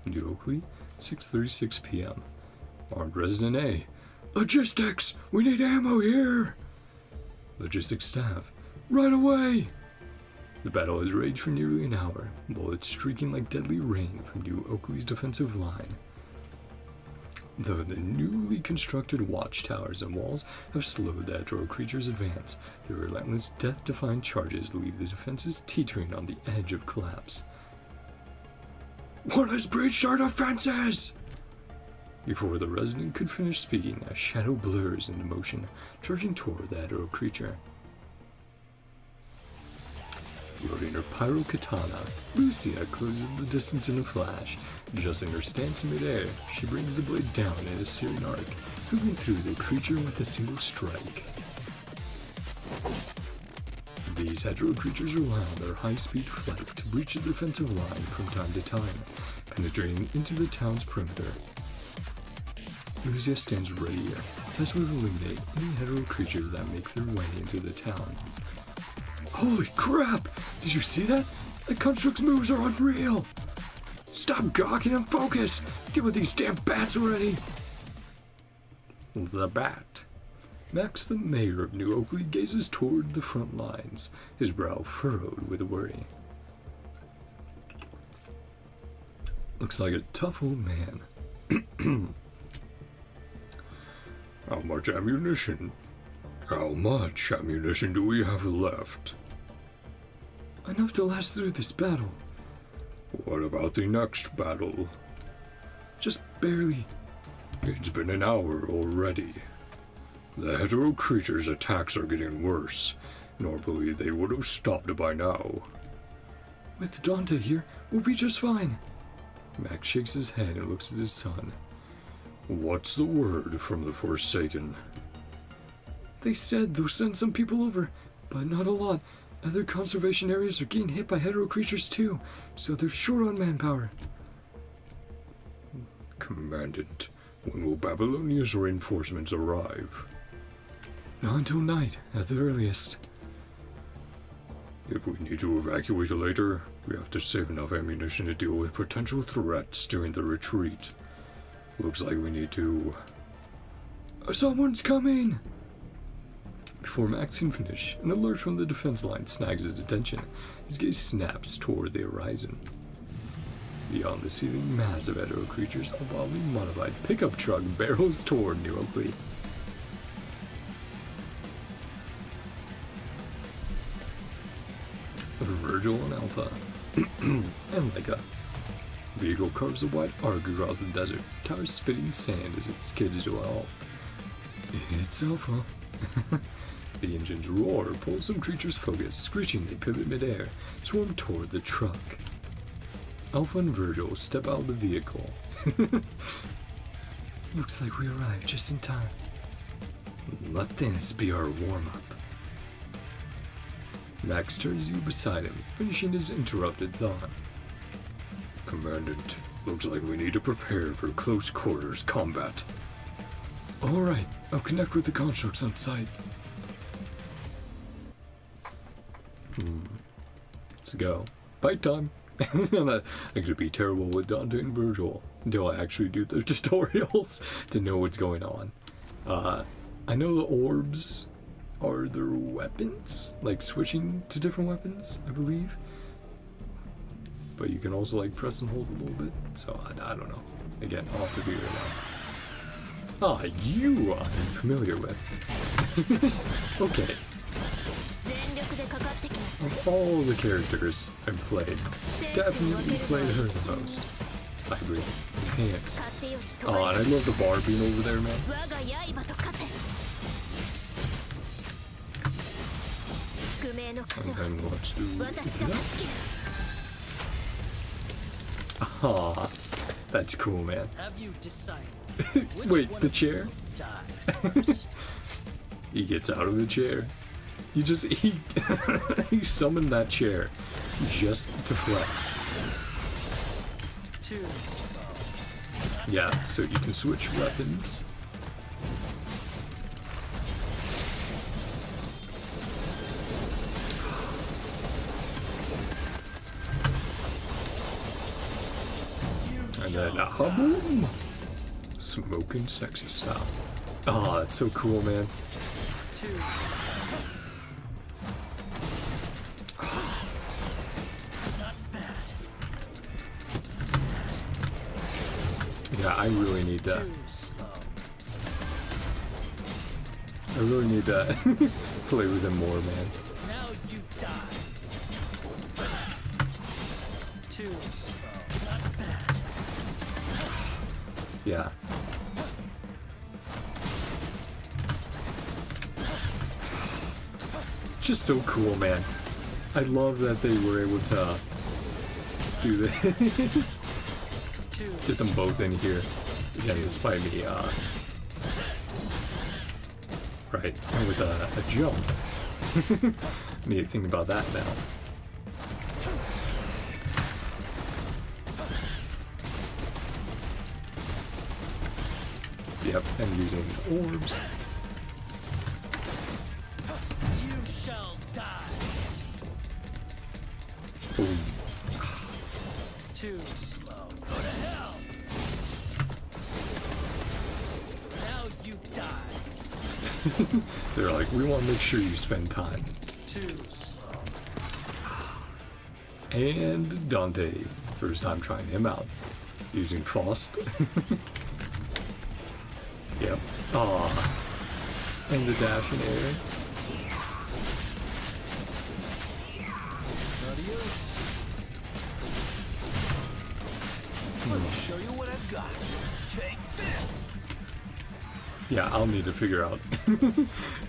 New Oakley, 6:36 p.m. Armed Resident A. Logistics! We need ammo here! Logistics staff. Right away! The battle has raged for nearly an hour, bullets streaking like deadly rain from New Oakley's defensive line. Though the newly constructed watchtowers and walls have slowed the hetero creatures' advance, their relentless death-defying charges leave the defenses teetering on the edge of collapse. What has breached our defenses? Before the resident could finish speaking, a shadow blurs into motion, charging toward the hetero creature. Loading her pyro katana, Lucia closes the distance in a flash. Adjusting her stance in midair, she brings the blade down in a searing arc, moving through the creature with a single strike. These hetero creatures rely on their high-speed flight to breach the defensive line from time to time, penetrating into the town's perimeter. Lucia stands ready, to eliminate any hetero creatures that make their way into the town. Holy crap! Did you see that? The construct's moves are unreal! Stop gawking and focus! Deal with these damn bats already! The Bat. Max, the mayor of New Oakley, gazes toward the front lines, his brow furrowed with worry. Looks like a tough old man. How much ammunition do we have left? Enough to last through this battle. What about the next battle? Just barely. It's been an hour already. The hetero creatures' attacks are getting worse. Normally they would have stopped by now. With Dante here, we'll be just fine. Max shakes his head and looks at his son. What's the word from the Forsaken? They said they'll send some people over, but not a lot. Other conservation areas are getting hit by hetero creatures too, so they're short on manpower. Commandant, when will Babylonia's reinforcements arrive? Not until night, at the earliest. If we need to evacuate later, we have to save enough ammunition to deal with potential threats during the retreat. Looks like we need to... Someone's coming! Before Max can finish, an alert from the defense line snags his attention. His gaze snaps toward the horizon. Beyond the ceiling mass of hetero creatures, a wildly modified pickup truck barrels toward New Oakley. Vergil and Alpha, and Leica. Vehicle carves a wide arc across the desert, tires spitting sand as it skids to a halt. It's Alpha. The engine's roar pulls some creatures' focus. Screeching, they pivot midair, swarm toward the truck. Alpha and Vergil step out of the vehicle. Looks like we arrived just in time. Let this be our warm-up. Max turns you beside him, finishing his interrupted thought. Commandant, looks like we need to prepare for close quarters combat. Alright, I'll connect with the constructs on site. Let's go. Fight time! I'm gonna be terrible with Dante and Vergil until I actually do the tutorials to know what's going on. I know the orbs are their weapons, like switching to different weapons, I believe. But you can also like press and hold a little bit, so I don't know. Again, I'll have to figure it out. You I'm familiar with. Okay. Of all the characters I've played, definitely played her the most. I agree. Thanks. Oh, and I love the bar being over there, man. And then let's do that. Aw, that's cool, man. Have you decided? Wait, the chair? He gets out of the chair. He summoned that chair just to flex. Yeah, so you can switch weapons. And then boom! Smoking sexy style. Oh, that's so cool, man. 2. Not bad. Yeah, I really need that. Too slow. I really need that. Play with him more, man. Now you die. Too slow. Not bad. Yeah. Just so cool, man. I love that they were able to do this. 2. Get them both in here. Again, despite me, right, and with a jump. Need to think about that now. Yep, and using orbs. You shall die. Boom. Too slow. Go to hell. Now you die. They're like, we want to make sure you spend time. Too slow. And Dante, first time trying him out, using Faust. Yep. Aw. And the dash in air. Adios. Let me show you what I've got. Take this. Yeah, I'll need to figure out.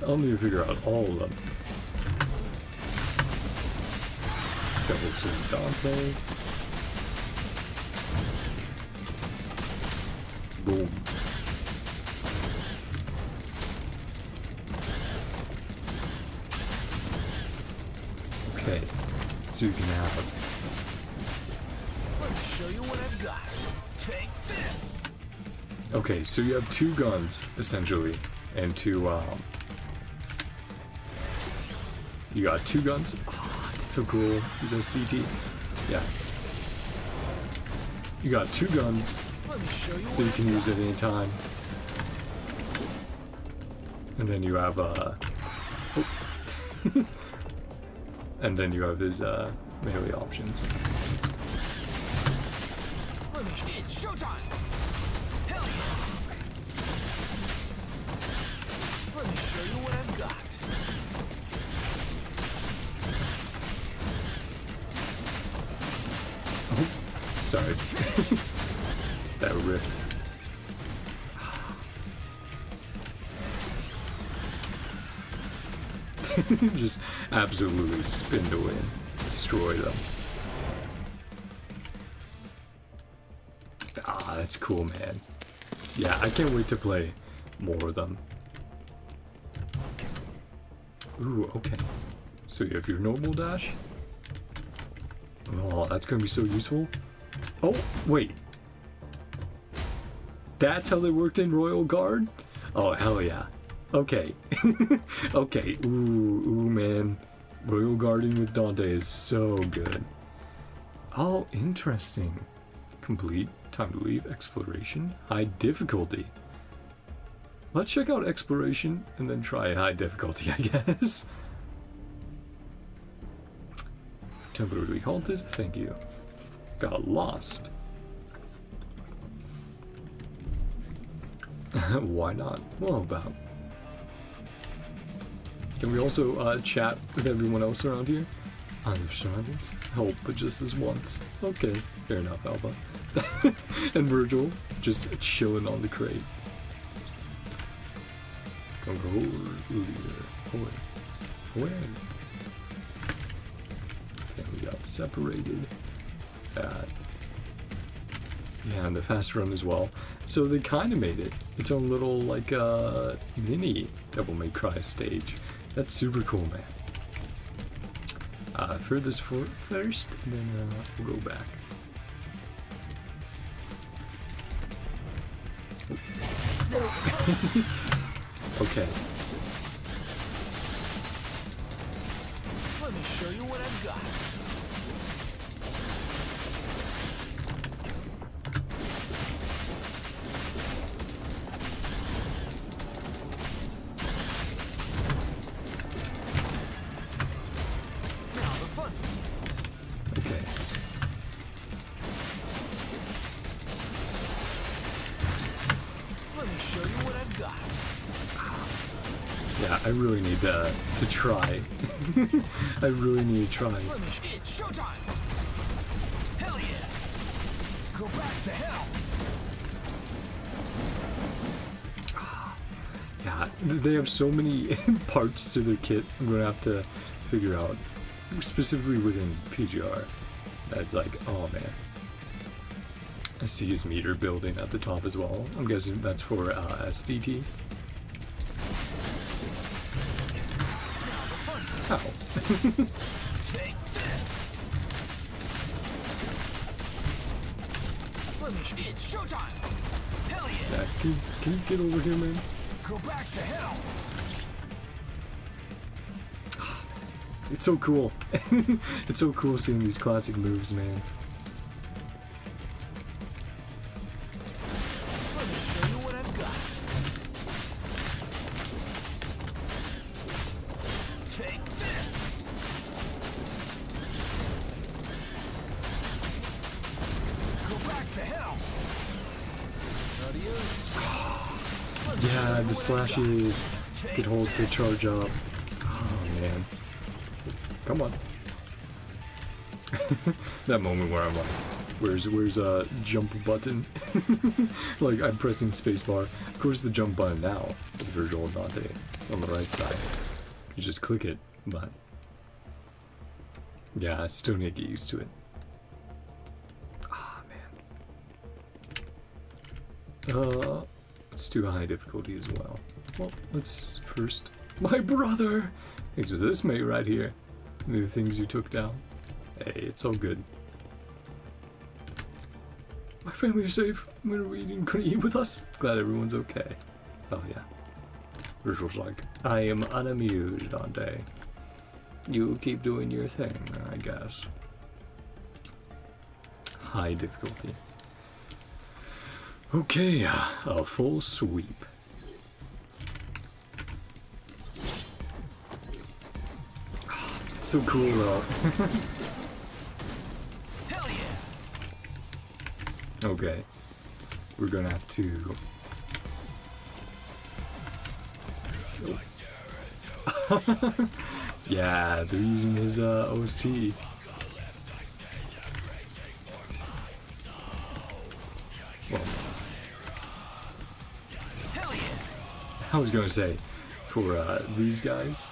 I'll need to figure out all of them. Double swing Dante. Boom. Okay, so you can have Let me show you what I've got. Take this. okay, so you have two guns essentially, and two you got two guns. Oh, that's so cool. He's SDT. Yeah. You got two guns Let me show you that you can use at any time. And then you have and then you have his melee options. Let me. It's showtime. Hell yeah. Let me show you what I've got. Sorry. That rift. Just absolutely spindle in. Destroy them. Ah, that's cool, man. Yeah, I can't wait to play more of them. Ooh, okay. So you have your normal dash. Oh, that's gonna be so useful. Oh, wait. That's how they worked in Royal Guard? Oh, hell yeah. Okay. Okay. Ooh, man. Royal Guarding with Dante is so good. Oh, interesting. Complete. Time to leave. Exploration. High difficulty. Let's check out exploration and then try high difficulty, I guess. Temporarily halted. Thank you. Got lost. Why not? Well, about. Can we also chat with everyone else around here? Either silence, help, but just this once. Okay, fair enough, Alpha. And Vergil, just chilling on the crate. Conqueror leader. Away. And we got separated. Yeah, and the fast run as well. So they kind of made it its own little, like, mini Devil May Cry stage. That's super cool, man. For this first, and then we'll go back. Okay. Let me show you what I've got. Okay. Let me show you what I've got. Yeah, I really need to try. I really need to try. It's showtime! Hell yeah! Go back to hell! Yeah, they have so many parts to their kit. I'm gonna have to figure out, specifically within PGR. That's like, oh man. I see his meter building at the top as well. I'm guessing that's for SDT. Ow. Take this! It's showtime! Hell yeah! Yeah, can you get over here, man? Go back to hell! It's so cool. It's so cool seeing these classic moves, man. Let me show you what I've got. Take this! Go back to hell! Yeah, the slashes get hold to charge up. Oh man. Come on. That moment where I'm like, where's a jump button? Like I'm pressing spacebar. Of course the jump button now with Vergil and Dante on the right side. You just click it, but yeah, I still need to get used to it. Ah man. Let's do high difficulty as well. Well, let's first. My brother! Thanks to this mate right here. The things you took down. Hey, it's all good. My family is safe. When are we eating? Gonna eat with us? Glad everyone's okay. Oh yeah. Virgil's like, I am unamused, Dante. You keep doing your thing, I guess. High difficulty. Okay, a full sweep. It's so cool though. Hell yeah! Okay. We're gonna have to... Yeah, they're using his OST. Well, Hell yeah! I was gonna say, for these guys,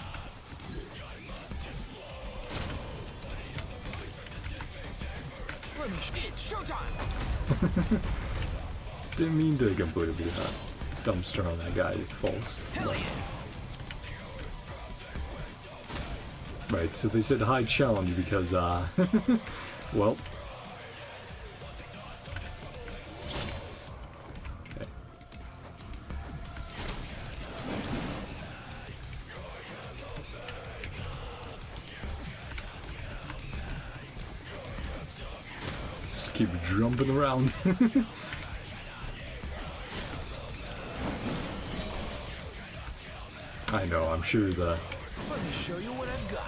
It's showtime! didn't mean to completely dumpster on that guy. False. Hell yeah! Right, so they said high challenge because, well. Okay. Just keep jumping around. I know, I'm sure the... Let me show you what I've got.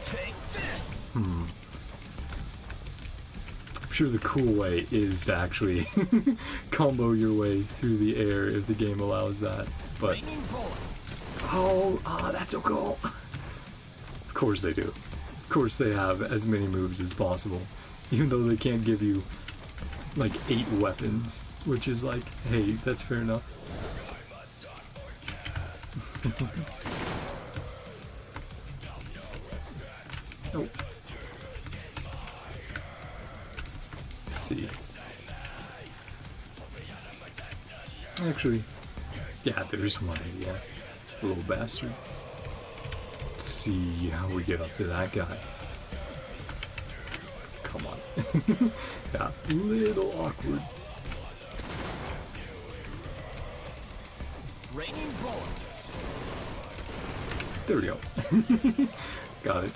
Take this! I'm sure the cool way is to actually combo your way through the air if the game allows that. But Raining bullets! oh, that's so cool. Of course they do. Of course they have as many moves as possible, even though they can't give you like 8 weapons, which is like, hey, that's fair enough. Oh. Let's see. Actually, yeah, there's one idea. Little bastard. Let's see how we get up to that guy. Come on. Yeah, little awkward. Raining bullets! There we go. Got it.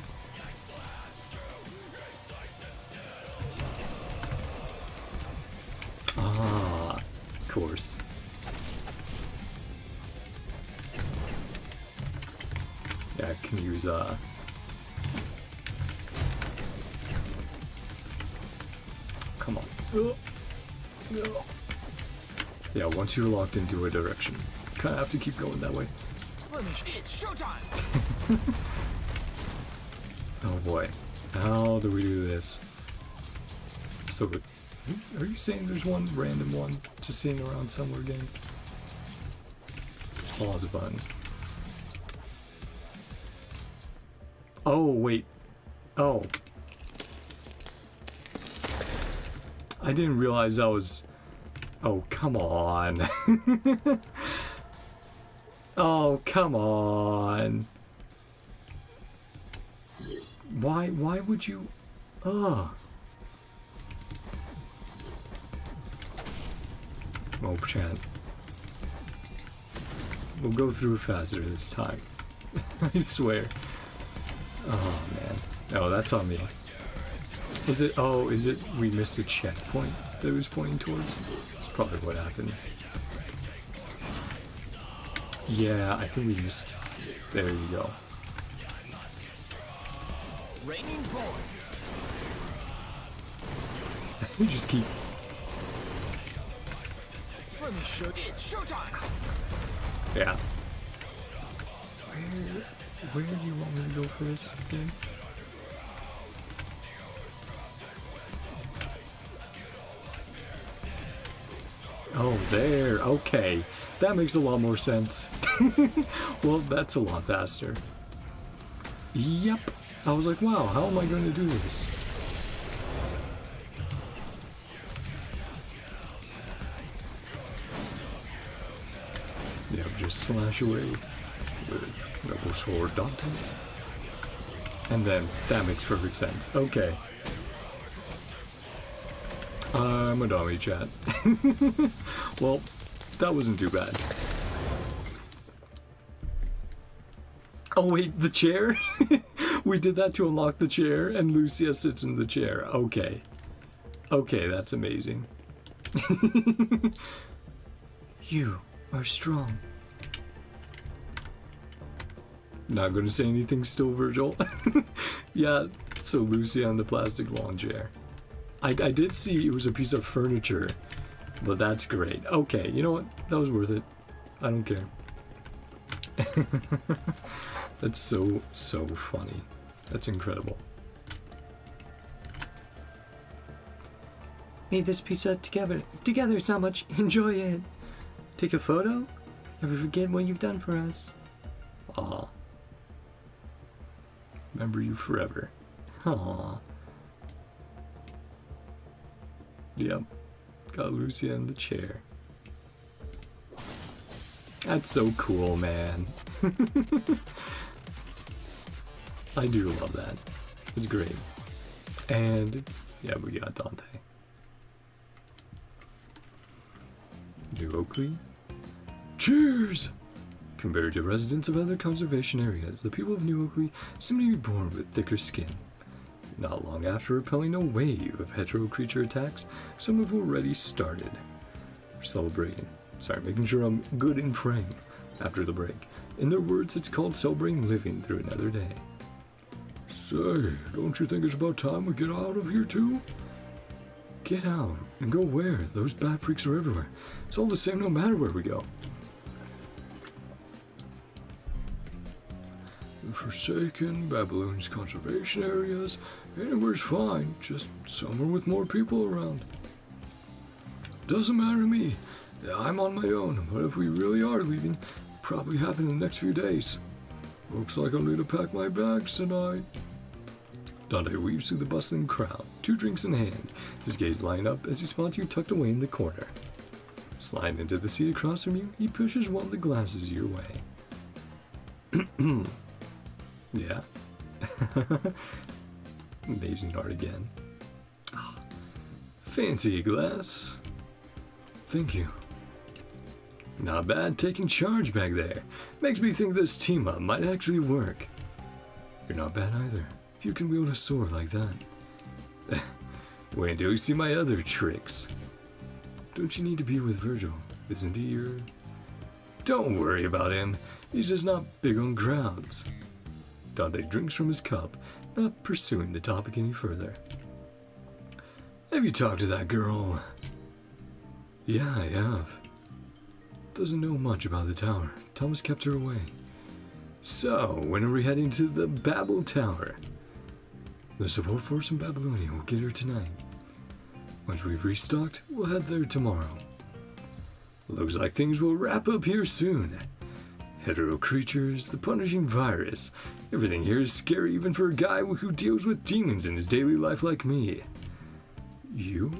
Ah, of course. Yeah, I can use come on. Oh, no. Yeah, once you're locked into a direction, you kind of have to keep going that way. It's showtime! Oh boy, how do we do this? So, are you saying there's one random one just sitting around somewhere again? Pause button. Oh, wait. Oh. I didn't realize that was... Oh, come on. Oh, come on. Why would you... Ugh. Oh, chat. We'll go through faster this time. I swear. Oh, man. Oh, that's on me. Is it... Oh, is it... We missed a checkpoint that it was pointing towards? That's probably what happened. Yeah, I think we missed... There you go. Raining bullets. You just keep... Let me show you. It's showtime! Yeah. Where do you want me to go for this thing? Oh, there. Okay. That makes a lot more sense. Well, that's a lot faster. Yep. I was like, wow, how am I going to do this? Yep, just slash away with Rebel Sword Dante. And then that makes perfect sense. Okay. I'm a dummy, chat. Well, that wasn't too bad. Oh wait, the chair? We did that to unlock the chair, and Lucia sits in the chair. Okay. Okay, that's amazing. You are strong. Not gonna say anything still, Vergil. Yeah, so Lucia on the plastic lawn chair. I did see it was a piece of furniture, but that's great. Okay, you know what? That was worth it. I don't care. That's so funny. That's incredible. Made this pizza together so much. Enjoy it. Take a photo. Never forget what you've done for us. Aw. Remember you forever. Aw. Yep. Got Lucia in the chair. That's so cool, man. I do love that. It's great. And yeah, we got Dante. New Oakley. Cheers! Compared to residents of other conservation areas, the people of New Oakley seem to be born with thicker skin. Not long after repelling a wave of hetero creature attacks, some have already started. We're celebrating. Sorry, making sure I'm good in frame after the break. In their words, it's called celebrating living through another day. Say, don't you think it's about time we get out of here too? Get out and go where? Those bat freaks are everywhere. It's all the same no matter where we go. The Forsaken, Babylon's conservation areas, anywhere's fine, just somewhere with more people around. Doesn't matter to me. Yeah, I'm on my own, but if we really are leaving, it'll probably happen in the next few days. Looks like I'll need to pack my bags tonight. Dante weaves through the bustling crowd, 2 drinks in hand, his gaze lined up as he spots you tucked away in the corner. Sliding into the seat across from you, he pushes one of the glasses your way. Yeah. Amazing art again. Fancy glass. Thank you. Not bad taking charge back there. Makes me think this team-up might actually work. You're not bad either, if you can wield a sword like that. Wait until you see my other tricks. Don't you need to be with Vergil? Isn't he your... Don't worry about him. He's just not big on crowds. Dante drinks from his cup, not pursuing the topic any further. Have you talked to that girl? Yeah, I have. Doesn't know much about the tower. Thomas kept her away. So, when are we heading to the Babel Tower? The support force in Babylonia will get her tonight. Once we've restocked, we'll head there tomorrow. Looks like things will wrap up here soon. Hetero creatures, the punishing virus. Everything here is scary even for a guy who deals with demons in his daily life like me. You?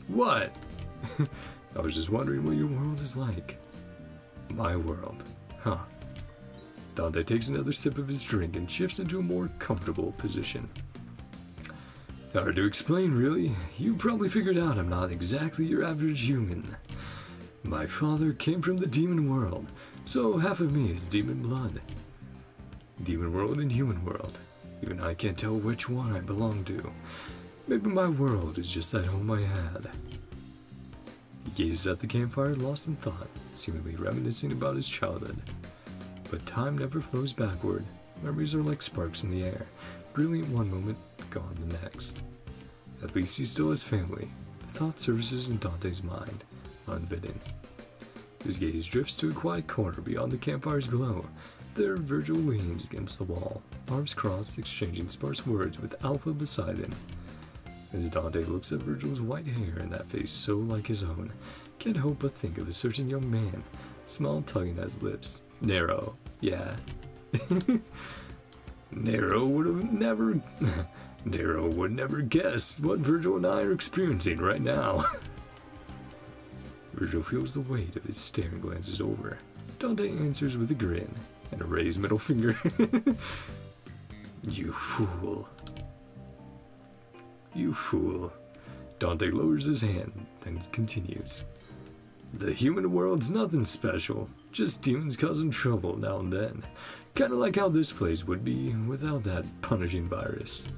What? I was just wondering what your world is like. My world. Huh. Dante takes another sip of his drink and shifts into a more comfortable position. Hard to explain, really. You probably figured out I'm not exactly your average human. My father came from the demon world, so half of me is demon blood. Demon world and human world. Even I can't tell which one I belong to. Maybe my world is just that home I had. He gazes at the campfire, lost in thought, seemingly reminiscing about his childhood. But time never flows backward. Memories are like sparks in the air, brilliant one moment, gone the next. At least he still has family. The thought surfaces in Dante's mind, unbidden. His gaze drifts to a quiet corner beyond the campfire's glow. There, Vergil leans against the wall, arms crossed, exchanging sparse words with Alpha beside him. As Dante looks at Vergil's white hair and that face so like his own, can't help but think of a certain young man, small tugging at his lips. Nero, yeah. Nero would never guess what Vergil and I are experiencing right now. Vergil feels the weight of his stare and glances over. Dante answers with a grin and a raised middle finger. You fool. You fool. Dante lowers his hand, then continues. The human world's nothing special, just demons causing trouble now and then. Kinda like how this place would be without that punishing virus.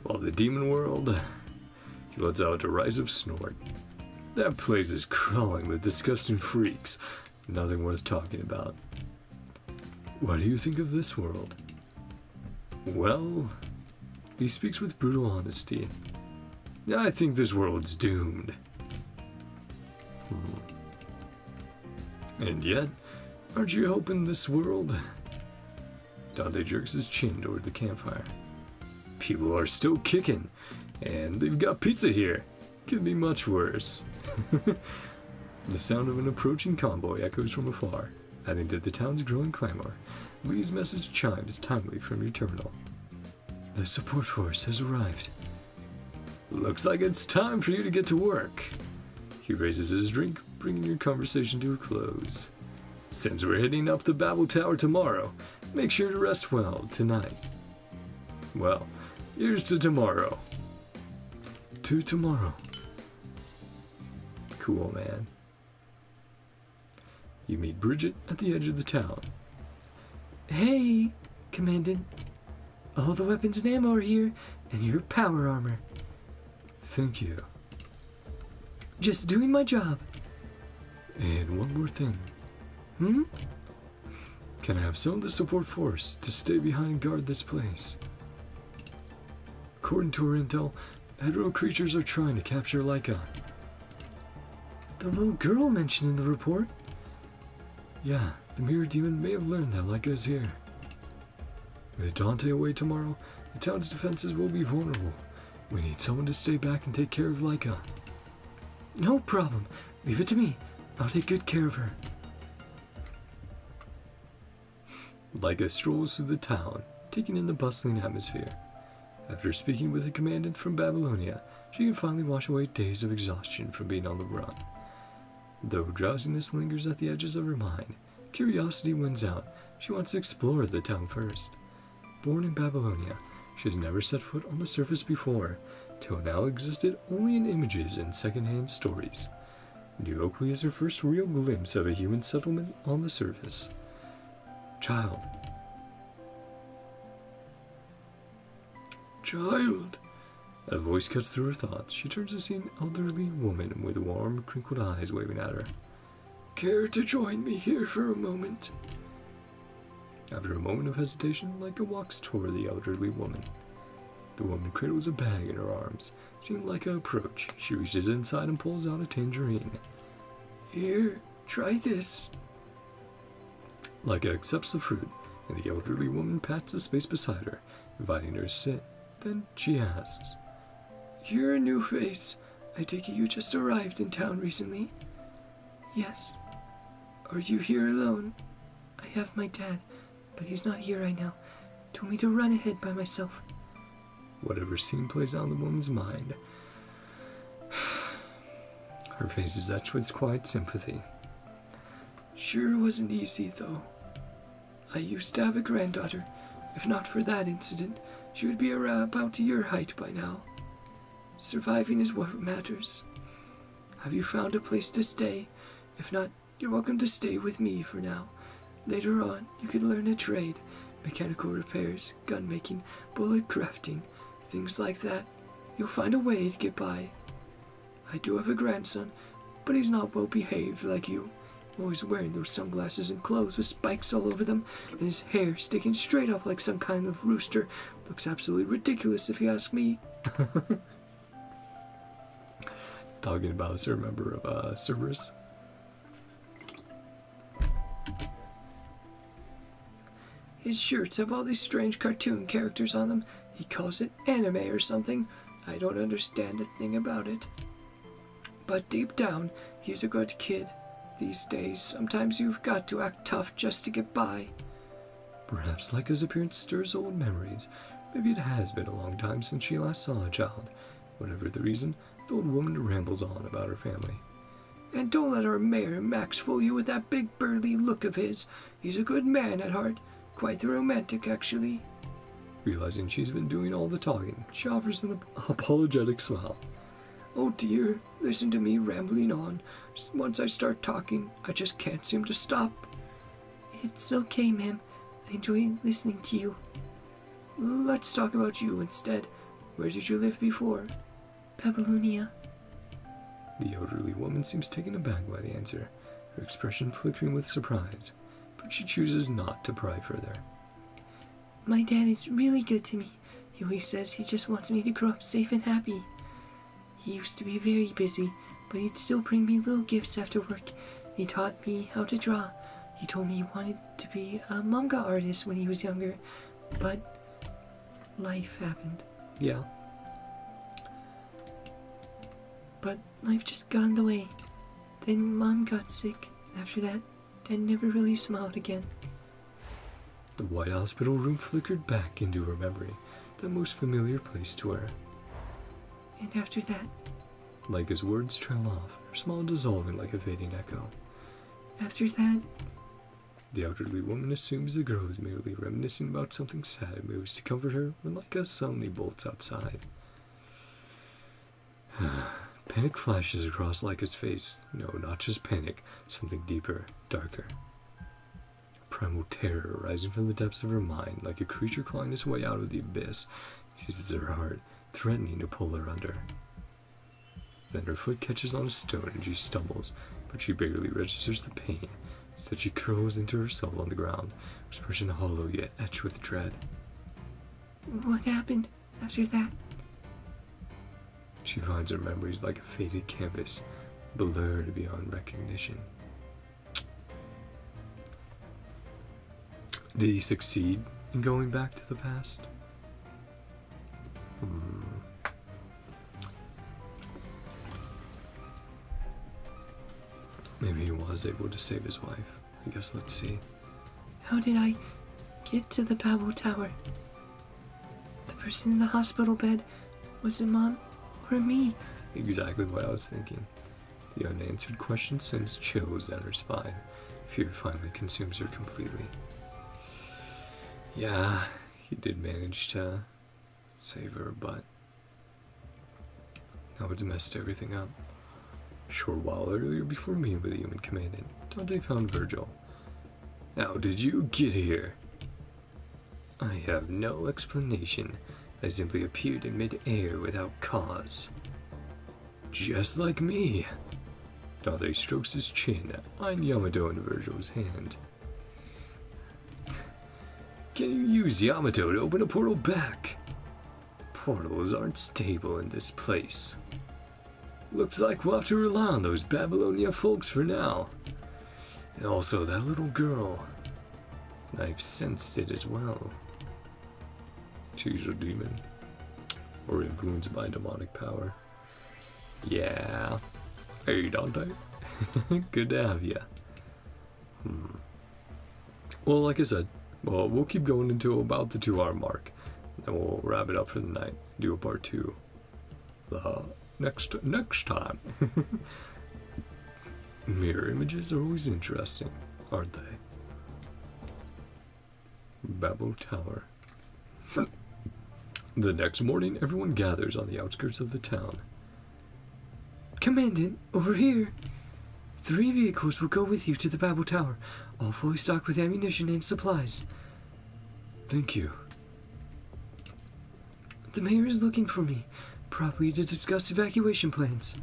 While the demon world, he lets out a derisive snort. That place is crawling with disgusting freaks, nothing worth talking about. What do you think of this world? Well, he speaks with brutal honesty. I think this world's doomed. And yet, aren't you hoping this world? Dante jerks his chin toward the campfire. People are still kicking, and they've got pizza here. Could be much worse. The sound of an approaching convoy echoes from afar, adding to the town's growing clamor. Lee's message chimes timely from your terminal. The support force has arrived. Looks like it's time for you to get to work. He raises his drink, bringing your conversation to a close. Since we're heading up the Babel Tower tomorrow, make sure to rest well tonight. Well, here's to tomorrow. To tomorrow. Cool, man. You meet Bridget at the edge of the town. Hey, Commandant. All the weapons and ammo are here, and your power armor. Thank you. Just doing my job. And one more thing. Can I have some of the support force to stay behind and guard this place? According to our intel, hetero creatures are trying to capture Laika. The little girl mentioned in the report? Yeah, the mirror demon may have learned that Laika is here. With Dante away tomorrow, the town's defenses will be vulnerable. We need someone to stay back and take care of Laika. No problem. Leave it to me. I'll take good care of her. Laika strolls through the town, taking in the bustling atmosphere. After speaking with the commandant from Babylonia, she can finally wash away days of exhaustion from being on the run. Though drowsiness lingers at the edges of her mind, curiosity wins out. She wants to explore the town first. Born in Babylonia, she has never set foot on the surface before, till now existed only in images and second-hand stories. New Oakley is her first real glimpse of a human settlement on the surface. Child. Child. A voice cuts through her thoughts. She turns to see an elderly woman with warm, crinkled eyes waving at her. Care to join me here for a moment? After a moment of hesitation, Laika walks toward the elderly woman. The woman cradles a bag in her arms. Seeing Leica approach, she reaches inside and pulls out a tangerine. Here, try this. Leica accepts the fruit, and the elderly woman pats the space beside her, inviting her to sit. Then she asks, You're a new face. I take it you just arrived in town recently? Yes. Are you here alone? I have my dad, but he's not here right now. Told me to run ahead by myself. Whatever scene plays out in the woman's mind, her face is etched with quiet sympathy. Sure wasn't easy, though. I used to have a granddaughter. If not for that incident, she would be around about to your height by now. Surviving is what matters. Have you found a place to stay? If not, you're welcome to stay with me for now. Later on, you could learn a trade. Mechanical repairs, gun making, bullet crafting, things like that. You'll find a way to get by. I do have a grandson, but he's not well behaved like you. Always wearing those sunglasses and clothes with spikes all over them, and his hair sticking straight up like some kind of rooster. Looks absolutely ridiculous if you ask me. Talking about a certain member of Cerberus. His shirts have all these strange cartoon characters on them. He calls it anime or something. I don't understand a thing about it. But deep down, he's a good kid. These days, sometimes you've got to act tough just to get by. Perhaps Leica's appearance stirs old memories. Maybe it has been a long time since she last saw a child. Whatever the reason, the old woman rambles on about her family. And don't let our mayor Max fool you with that big burly look of his. He's a good man at heart. Quite the romantic, actually. Realizing she's been doing all the talking, she offers an apologetic smile. Oh dear, listen to me rambling on. Once I start talking, I just can't seem to stop. It's okay, ma'am. I enjoy listening to you. Let's talk about you instead. Where did you live before? Babylonia. The elderly woman seems taken aback by the answer, her expression flickering with surprise, but she chooses not to pry further. My dad is really good to me. He always says he just wants me to grow up safe and happy. He used to be very busy, but he'd still bring me little gifts after work. He taught me how to draw. He told me he wanted to be a manga artist when he was younger, but life happened. Yeah. But life just got in the way. Then Mom got sick. After that, Dad never really smiled again. The white hospital room flickered back into her memory, the most familiar place to her. And after that, Leica's words trail off, her smile dissolving like a fading echo. after that, The elderly woman assumes the girl is merely reminiscing about something sad and moves to comfort her when Leica suddenly bolts outside. Panic flashes across Leica's face. No, not just panic, something deeper, darker. Primal terror rising from the depths of her mind like a creature clawing its way out of the abyss, seizes her heart, threatening to pull her under. Then her foot catches on a stone and she stumbles, but she barely registers the pain. Instead she curls into herself on the ground, expression hollow yet etched with dread. what happened after that? She finds her memories like a faded canvas, blurred beyond recognition. Did he succeed in going back to the past? Maybe he was able to save his wife. I guess let's see. How did I get to the Babel Tower? The person in the hospital bed, was it Mom or me? Exactly what I was thinking. The unanswered question sends chills down her spine. Fear finally consumes her completely. Yeah, he did manage to save her, but now it's messed everything up. A short while earlier, before meeting with the human commandant, Dante found Vergil. How did you get here? I have no explanation. I simply appeared in mid-air without cause. Just like me. Dante strokes his chin, eyeing Yamato into Vergil's hand. Can you use Yamato to open a portal back? portals aren't stable in this place. Looks like we'll have to rely on those Babylonia folks for now. And also that little girl. I've sensed it as well. She's a demon. Or influenced by demonic power. Yeah. Hey, Dante. Good to have ya. Well, like I said, we'll keep going until about the 2-hour mark. Then we'll wrap it up for the night. Do a part 2. Next time. Mirror images are always interesting, aren't they? Babel Tower. The next morning, everyone gathers on the outskirts of the town. Commandant, over here. 3 vehicles will go with you to the Babel Tower, all fully stocked with ammunition and supplies. Thank you. The mayor is looking for me, probably to discuss evacuation plans.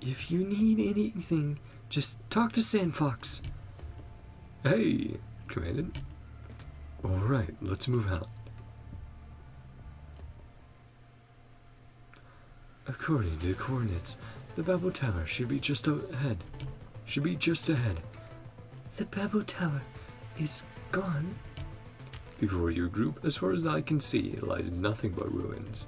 If you need anything, just talk to Sandfox. Hey, Commandant. Alright, let's move out. According to the coordinates, the Babel Tower should be just ahead. The Babel Tower is gone? Before your group, as far as I can see, lies nothing but ruins.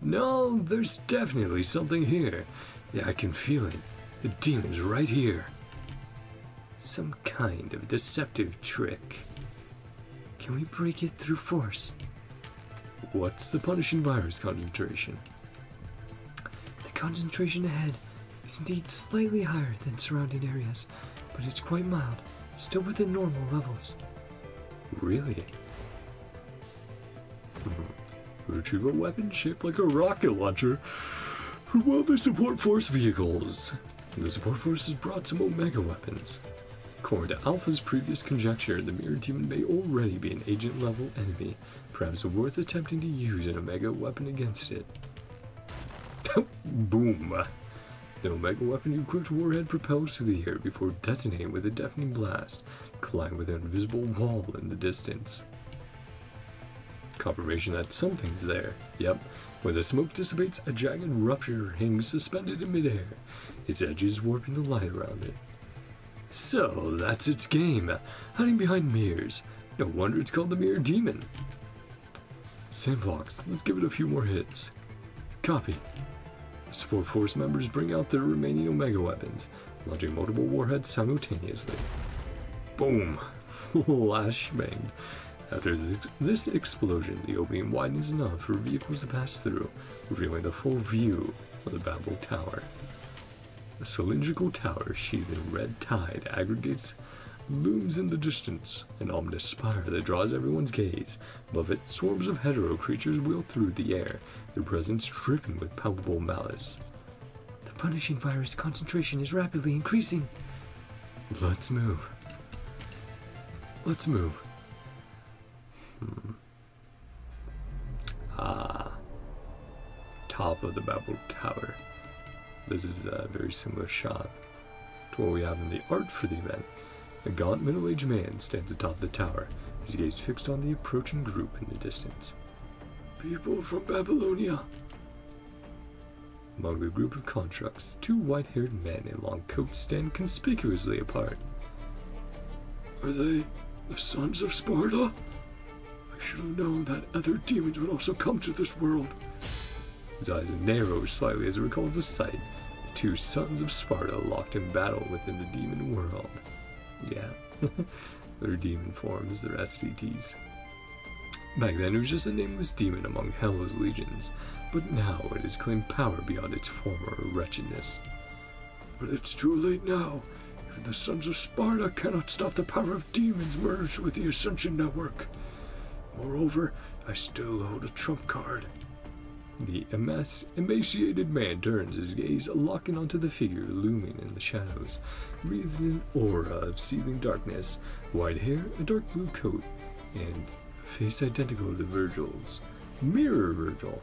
No, there's definitely something here. Yeah, I can feel it. The demon's right here. Some kind of deceptive trick. Can we break it through force? What's the punishing virus concentration? The concentration ahead is indeed slightly higher than surrounding areas, but it's quite mild, still within normal levels. Really? Retrieve a weapon shaped like a rocket launcher while they support force vehicles. The support force has brought some Omega weapons. According to Alpha's previous conjecture, the Mirror Demon may already be an agent-level enemy, perhaps worth attempting to use an Omega weapon against it. Boom! The Omega weapon-equipped warhead propels through the air before detonating with a deafening blast, colliding with an invisible wall in the distance. Confirmation that something's there. Yep, where the smoke dissipates, a jagged rupture hangs suspended in midair, its edges warping the light around it. So, that's its game, hiding behind mirrors. No wonder it's called the Mirror Demon. Sandfox, let's give it a few more hits. Copy. Support force members bring out their remaining Omega weapons, launching multiple warheads simultaneously. Boom! Flashbang. After this explosion, the opening widens enough for vehicles to pass through, revealing the full view of the Babel Tower. A cylindrical tower sheathed in red tide aggregates looms in the distance, an ominous spire that draws everyone's gaze. Above it, swarms of hetero creatures wheel through the air, their presence dripping with palpable malice. The punishing virus concentration is rapidly increasing. Let's move. Top of the Babel Tower. This is a very similar shot to what we have in the art for the event. A gaunt middle-aged man stands atop the tower, his gaze fixed on the approaching group in the distance. People from Babylonia. Among the group of constructs, 2 white-haired men in long coats stand conspicuously apart. Are they the sons of Sparta? I should have known that other demons would also come to this world. His eyes narrow slightly as he recalls the sight. The 2 sons of Sparta locked in battle within the demon world. Yeah, their demon forms, their STTs. Back then it was just a nameless demon among Hello's legions, but now it has claimed power beyond its former wretchedness. But it's too late now. Even the sons of Sparta cannot stop the power of demons merged with the Ascension Network. Moreover, I still hold a trump card. The emaciated man turns his gaze, locking onto the figure looming in the shadows, breathing an aura of seething darkness, white hair, a dark blue coat, and a face identical to Vergil's. Mirror Vergil.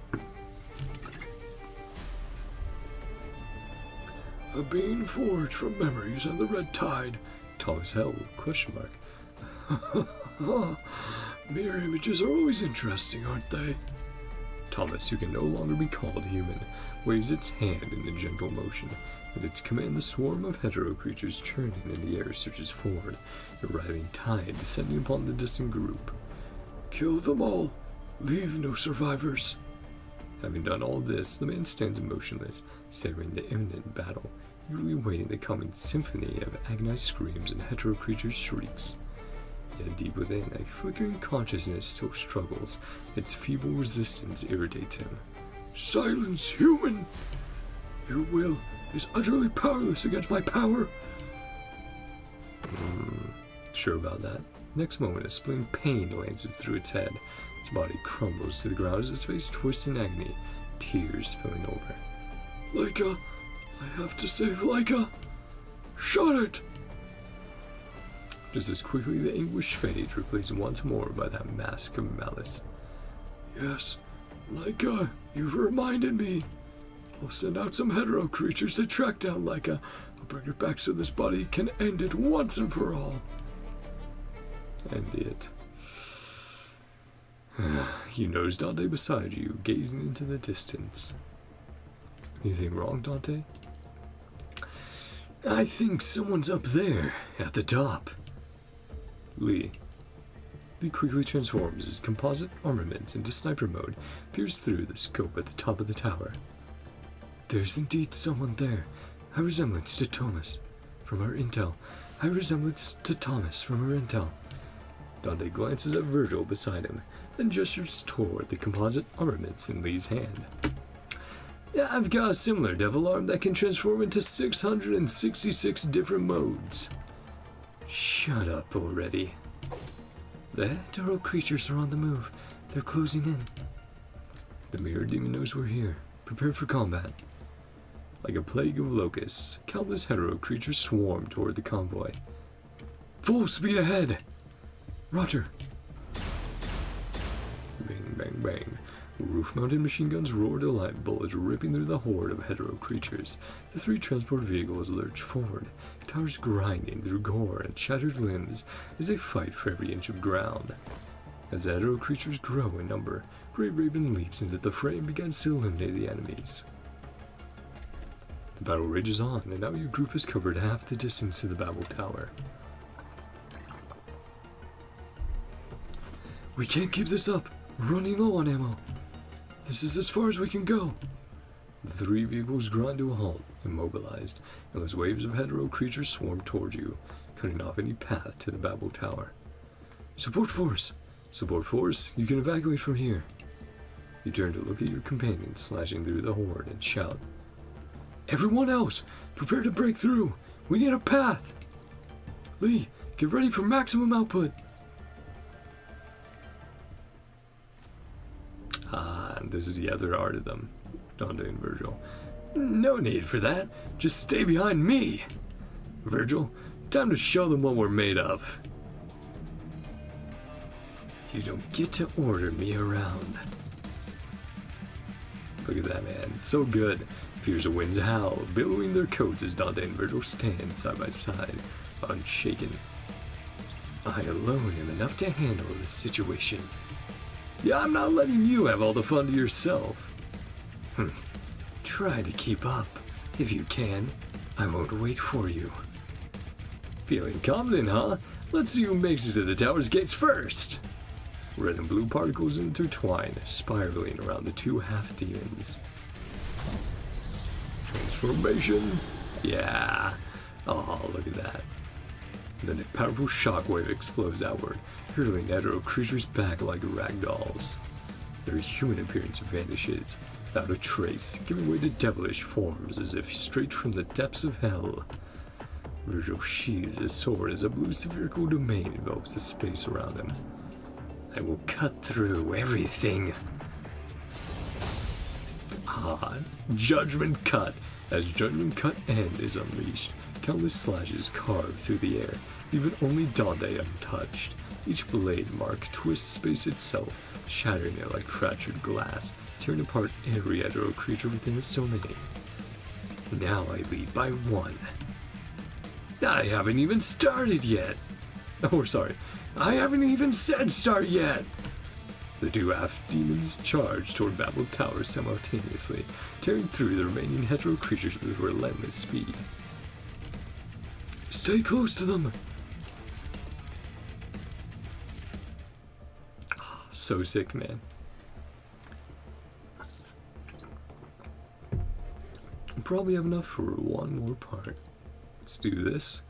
A being forged from memories and the red tide. Tall as hell, question mark. Mirror images are always interesting, aren't they? Thomas, who can no longer be called human, waves its hand in a gentle motion. At its command, the swarm of hetero creatures churning in the air surges forward, a writhing tide descending upon the distant group. Kill them all. Leave no survivors. Having done all this, the man stands motionless, savoring the imminent battle, eagerly waiting the coming symphony of agonized screams and hetero creatures' shrieks. Yet deep within, a flickering consciousness still struggles. Its feeble resistance irritates him. Silence, human! Your will is utterly powerless against my power. Sure about that. Next moment, a splitting pain lances through its head. Its body crumbles to the ground as its face twists in agony, tears spilling over. Laika! I have to save Laika! Shut it! Just as quickly, the anguish fades, replaced once more by that mask of malice. Yes, Laika, you've reminded me. I'll send out some hetero creatures to track down Laika. I'll bring her back so this body can end it once and for all. End it. You notice Dante beside you, gazing into the distance. Anything wrong, Dante? I think someone's up there, at the top. Lee quickly transforms his composite armaments into sniper mode, peers through the scope at the top of the tower. There's indeed someone there. High resemblance to Thomas from our intel. High resemblance to Thomas from our intel. Dante glances at Vergil beside him, then gestures toward the composite armaments in Lee's hand. Yeah, I've got a similar devil arm that can transform into 666 different modes. Shut up already. The hetero creatures are on the move. They're closing in. The mirror demon knows we're here. Prepare for combat. Like a plague of locusts, countless hetero creatures swarm toward the convoy. Full speed ahead! Roger. Bang, bang, bang. Roof-mounted machine guns roar to life, bullets ripping through the horde of hetero creatures. The three transport vehicles lurch forward, towers grinding through gore and shattered limbs as they fight for every inch of ground. As the hetero creatures grow in number, Grey Raven leaps into the fray and begins to eliminate the enemies. The battle rages on, and now your group has covered half the distance to the Babel Tower. We can't keep this up. We're running low on ammo. This is as far as we can go. The three vehicles grind to a halt, immobilized, as waves of hetero creatures swarm toward you, cutting off any path to the Babel Tower. Support force! Support force, you can evacuate from here. You turn to look at your companions slashing through the horde and shout. Everyone else, prepare to break through. We need a path. Lee, get ready for maximum output. This is the other art of them, Dante and Vergil. No need for that. Just stay behind me. Vergil, time to show them what we're made of. You don't get to order me around. Look at that, man. So good. Fierce winds howl, billowing their coats as Dante and Vergil stand side by side, unshaken. I alone am enough to handle this situation. Yeah, I'm not letting you have all the fun to yourself. Try to keep up, if you can. I won't wait for you. Feeling confident, huh? Let's see who makes it to the tower's gates first. Red and blue particles intertwine, spiraling around the two half-demons. Transformation. Yeah. Oh, look at that. Then a powerful shockwave explodes outward, hurling hetero creatures back like ragdolls. Their human appearance vanishes, without a trace, giving way to devilish forms as if straight from the depths of hell. Vergil sheathes his sword as a blue spherical domain envelops the space around him. I will cut through everything. Judgment Cut. As Judgment Cut End is unleashed, countless slashes carve through the air, leaving only Dante untouched. Each blade mark twists space itself, shattering it like fractured glass, tearing apart every hetero creature within its domain. Now I lead by one. I haven't even started yet. Oh, sorry. I haven't even said start yet. The two half-demons charge toward Babel Tower simultaneously, tearing through the remaining hetero creatures with relentless speed. Stay close to them! So sick, man. Probably have enough for one more part. Let's do this.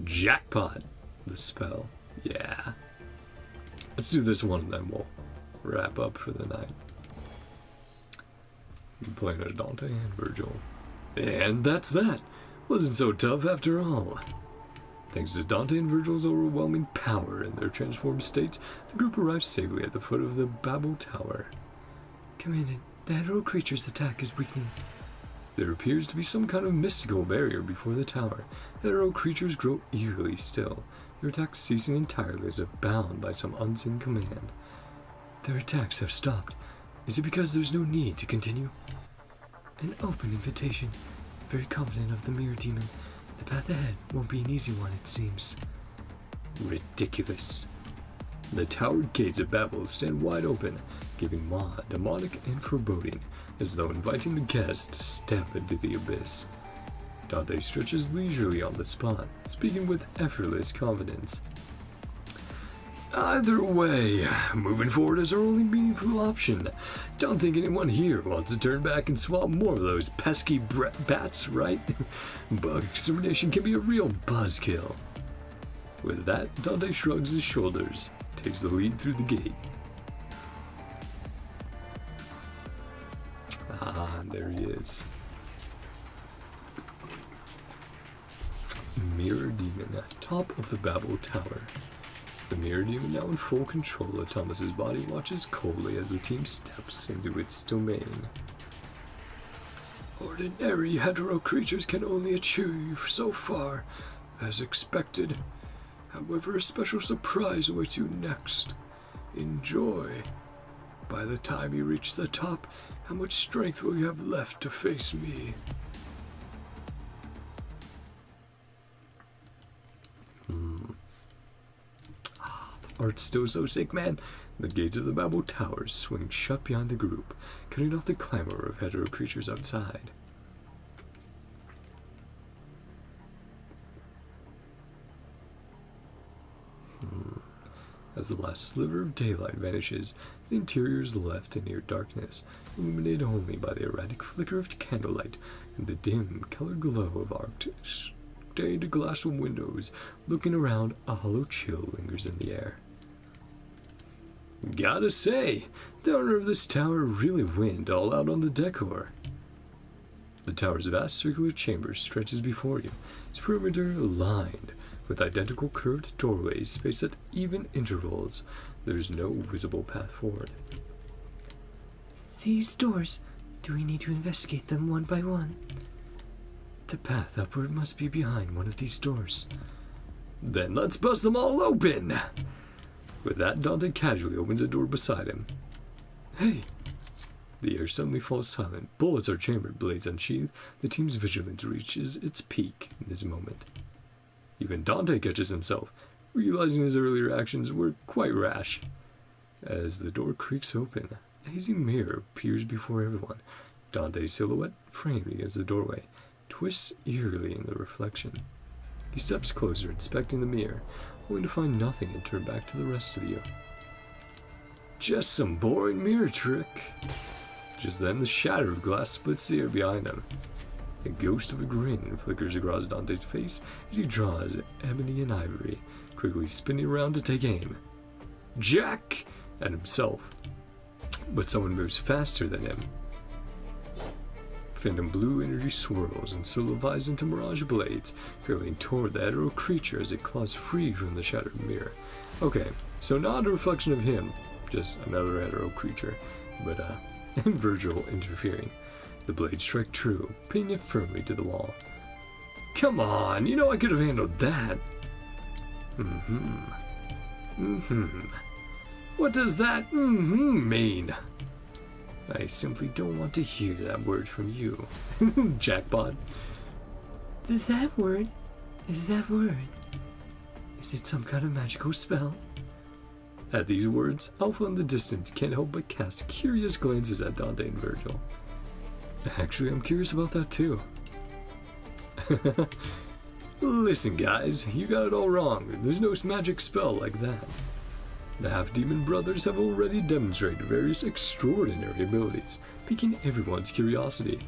Jackpot. The spell. Yeah. Let's do this one and then we'll wrap up for the night. I'm playing as Dante and Vergil. And that's that. Wasn't so tough after all. Thanks to Dante and Vergil's overwhelming power and their transformed states, the group arrives safely at the foot of the Babel Tower. Commandant, the hetero creature's attack is weakening. There appears to be some kind of mystical barrier before the tower. The hetero creatures grow eerily still, their attacks ceasing entirely as if bound by some unseen command. Their attacks have stopped. Is it because there's no need to continue? An open invitation. Very confident of the mirror demon. The path ahead won't be an easy one, it seems. Ridiculous. The tower gates of Babel stand wide open, giving Ma demonic and foreboding, as though inviting the guest to step into the abyss. Dante stretches leisurely on the spot, speaking with effortless confidence. Either way, moving forward is our only meaningful option. Don't think anyone here wants to turn back and swap more of those pesky bats, right? Bug extermination can be a real buzzkill. With that, Dante shrugs his shoulders, takes the lead through the gate. Ah, there he is. Mirror Demon, top of the Babel Tower. The Mirror Demon, now in full control of Thomas's body, watches coldly as the team steps into its domain. Ordinary hetero creatures can only achieve so far, as expected. However, a special surprise awaits you next. Enjoy. By the time you reach the top, how much strength will you have left to face me? Art's still so sick, man. The gates of the Babel Towers swing shut behind the group, cutting off the clamor of hetero creatures outside. As the last sliver of daylight vanishes, the interior is left in near darkness, illuminated only by the erratic flicker of candlelight and the dim colored glow of arched glass windows. Looking around, a hollow chill lingers in the air. Gotta say, the owner of this tower really went all out on the decor. The tower's vast circular chamber stretches before you, its perimeter lined with identical curved doorways spaced at even intervals. There is no visible path forward. These doors, do we need to investigate them one by one? The path upward must be behind one of these doors. Then let's bust them all open! With that, Dante casually opens a door beside him. Hey! The air suddenly falls silent. Bullets are chambered, blades unsheathed. The team's vigilance reaches its peak in this moment. Even Dante catches himself, realizing his earlier actions were quite rash. As the door creaks open, a hazy mirror appears before everyone. Dante's silhouette, framed against the doorway, twists eerily in the reflection. He steps closer, inspecting the mirror, only to find nothing and turn back to the rest of you. Just some boring mirror trick. Just then, the shatter of glass splits the air behind him. A ghost of a grin flickers across Dante's face as he draws ebony and ivory, quickly spinning around to take aim. Jack! At himself. But someone moves faster than him. Phantom blue energy swirls and solidifies into mirage blades, hurling toward the hetero creature as it claws free from the shattered mirror. Okay, so not a reflection of him, just another hetero creature, but Vergil interfering. The blades strike true, pinning it firmly to the wall. Come on, you know I could have handled that. What does that mean? I simply don't want to hear that word from you, Jackpot. That word? Is that word? Is it some kind of magical spell? At these words, Alpha in the distance can't help but cast curious glances at Dante and Vergil. Actually, I'm curious about that too. Listen guys, you got it all wrong. There's no magic spell like that. The half-demon brothers have already demonstrated various extraordinary abilities, piquing everyone's curiosity.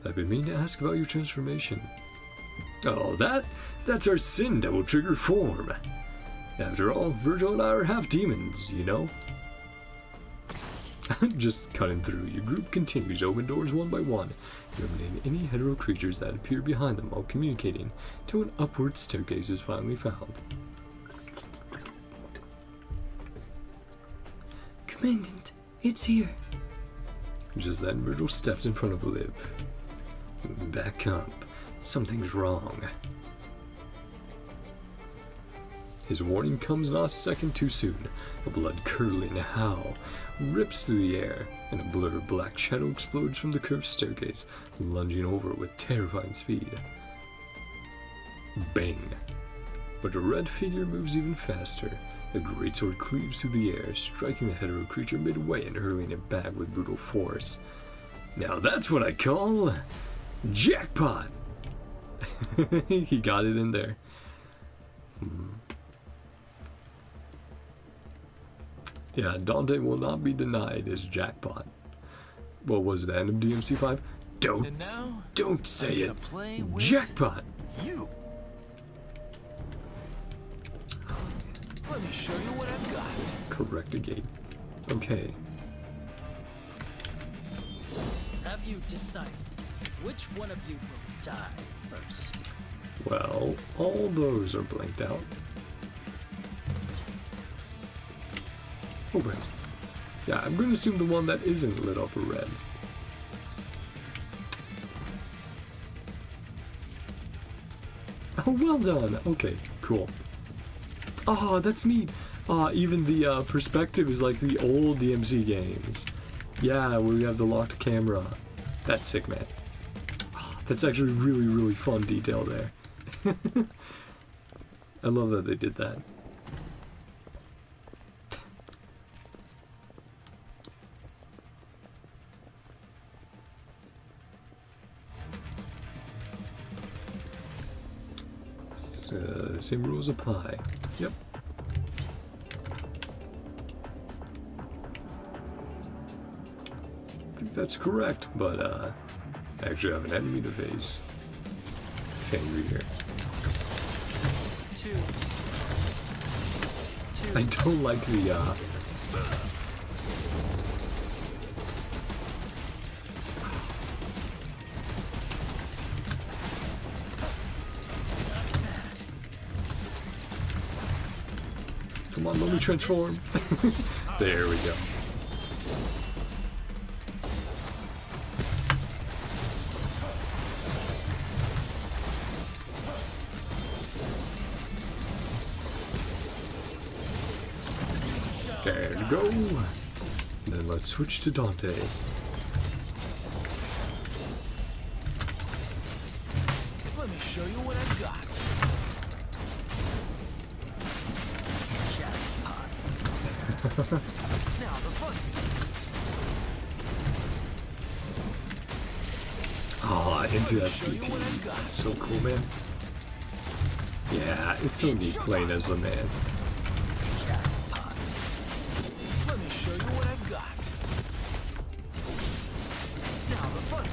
I've been meaning to ask about your transformation. Oh, that's our sin devil trigger form. After all, Vergil and I are half-demons, you know? Just cutting through, your group continues to open doors one by one, eliminating any hetero creatures that appear behind them while communicating till an upward staircase is finally found. Commandant, it's here. Just then, Vergil steps in front of Liv. Back up. Something's wrong. His warning comes not a second too soon. A blood-curdling howl rips through the air, and a blur of black shadow explodes from the curved staircase, lunging over with terrifying speed. Bang! But a red figure moves even faster. A greatsword cleaves through the air, striking the hetero creature midway and hurling it back with brutal force. Now that's what I call jackpot! He got it in there. Yeah, Dante will not be denied his jackpot. What was it, the end of DMC 5? Don't say it. Jackpot! You. Let me show you what I've got. Correctigate. Okay. Have you decided which one of you will die first? Well, all those are blanked out. Oh, wait. Yeah, I'm going to assume the one that isn't lit up red. Oh, well done. Okay, cool. Oh, that's neat. Even the perspective is like the old DMC games. Yeah, where we have the locked camera. That's sick, man. Oh, that's actually really, really fun detail there. I love that they did that. Same rules apply. Yep. I think that's correct, but I actually have an enemy to face. Fenrir. I don't like the Come on, let me transform. There we go. There we go. Then let's switch to Dante. Let me show you what I've got. Now the fun begins. Ah, into SDT. That's so cool, man. Yeah, it's so neat playing as the man. Let me show you what I've got. Now the fun.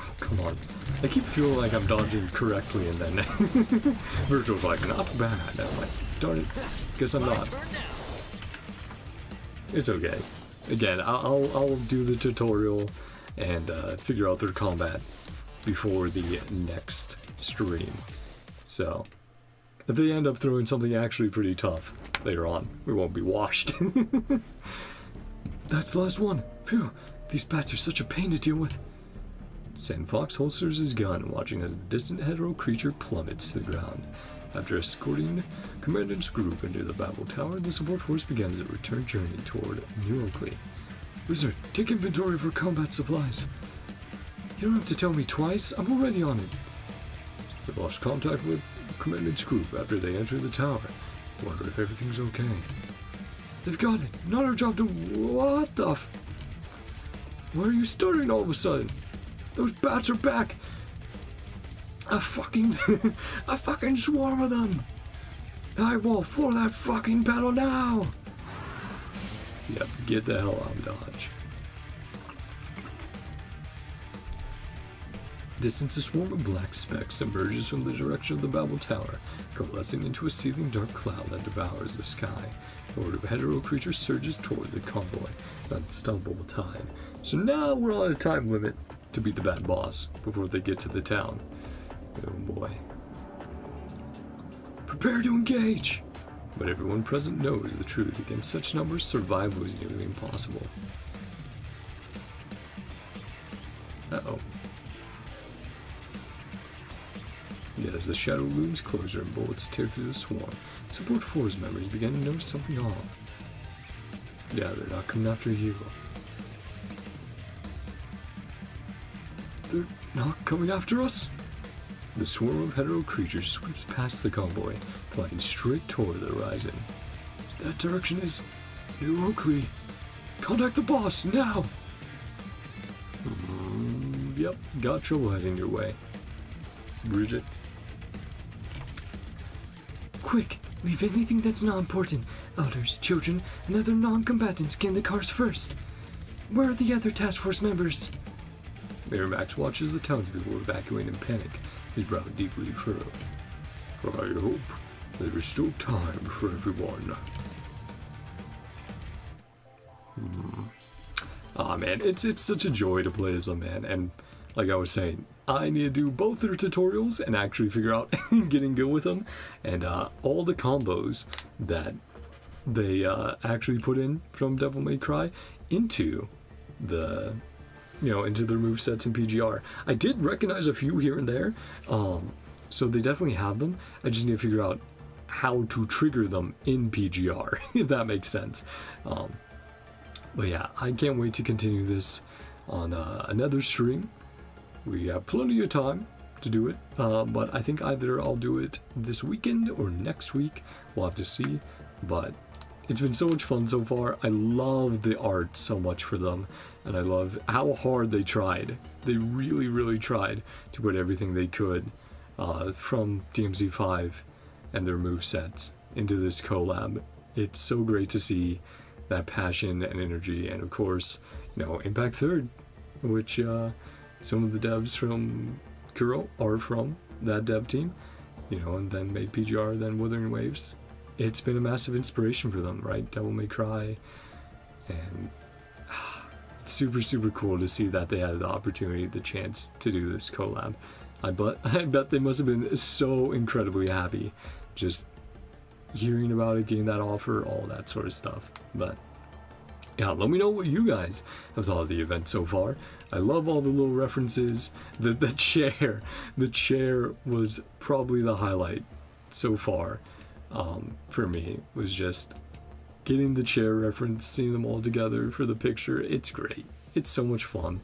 Oh, come on. I keep feeling like I'm dodging correctly and then Vergil's like, not bad. I'm like, darn it, guess I'm not. It's okay. Again, I'll do the tutorial and figure out their combat before the next stream. So, if they end up throwing something actually pretty tough later on, we won't be washed. That's the last one. Phew, these bats are such a pain to deal with. Sandfox holsters his gun, watching as the distant hetero creature plummets to the ground. After escorting Commandant's group into the Babel Tower, the support force begins its return journey toward New Oakley. Wizard, take inventory for combat supplies. You don't have to tell me twice, I'm already on it. We lost contact with Commandant's group after they entered the tower. Wonder if everything's okay. They've got it. Not our job to... What the f... Why are you starting all of a sudden? Those bats are back. A fucking swarm of them. I will floor that fucking battle now. Yep, get the hell out of Dodge. Distance, a swarm of black specks emerges from the direction of the Babel Tower, coalescing into a seething dark cloud that devours the sky. The horde of hetero creatures surges toward the convoy, an unstoppable tide. So now we're on a time limit to beat the bad boss before they get to the town. Oh boy. Prepare to engage. But everyone present knows the truth. Against such numbers, survival is nearly impossible. Uh-oh. As the shadow looms closer and bullets tear through the swarm, Support 4's members begin to notice something off. Yeah, they're not coming after you. They're not coming after us? The swarm of hetero creatures sweeps past the convoy, flying straight toward the horizon. That direction is New Oakley. Contact the boss, now! Yep, got trouble heading your way. Bridget. Quick, leave anything that's not important. Elders, children, and other non-combatants get in the cars first. Where are the other task force members? Mayor Max watches the townspeople evacuate in panic, his brow deeply furrowed. I hope there is still time for everyone. Aw man, it's such a joy to play as them, man, and like I was saying, I need to do both their tutorials and actually figure out getting good with them, and all the combos that they actually put in from Devil May Cry into the, into their movesets in PGR. I did recognize a few here and there, so they definitely have them. I just need to figure out how to trigger them in PGR, if that makes sense. But yeah, I can't wait to continue this on another stream. We have plenty of time to do it, but I think either I'll do it this weekend or next week. We'll have to see, but it's been so much fun so far. I love the art so much for them, and I love how hard they tried. They really, really tried to put everything they could from DMC 5 and their movesets into this collab. It's so great to see that passion and energy, and of course, Impact 3rd, which some of the devs from Kuro are from that dev team, and then made PGR, then Wuthering Waves. It's been a massive inspiration for them, right? Devil May Cry, and it's super, super cool to see that they had the opportunity, the chance to do this collab. I bet they must have been so incredibly happy just hearing about it, getting that offer, all that sort of stuff. But yeah, let me know what you guys have thought of the event so far. I love all the little references. The chair was probably the highlight so far for me, was just getting the chair reference, seeing them all together for the picture. It's great. It's so much fun.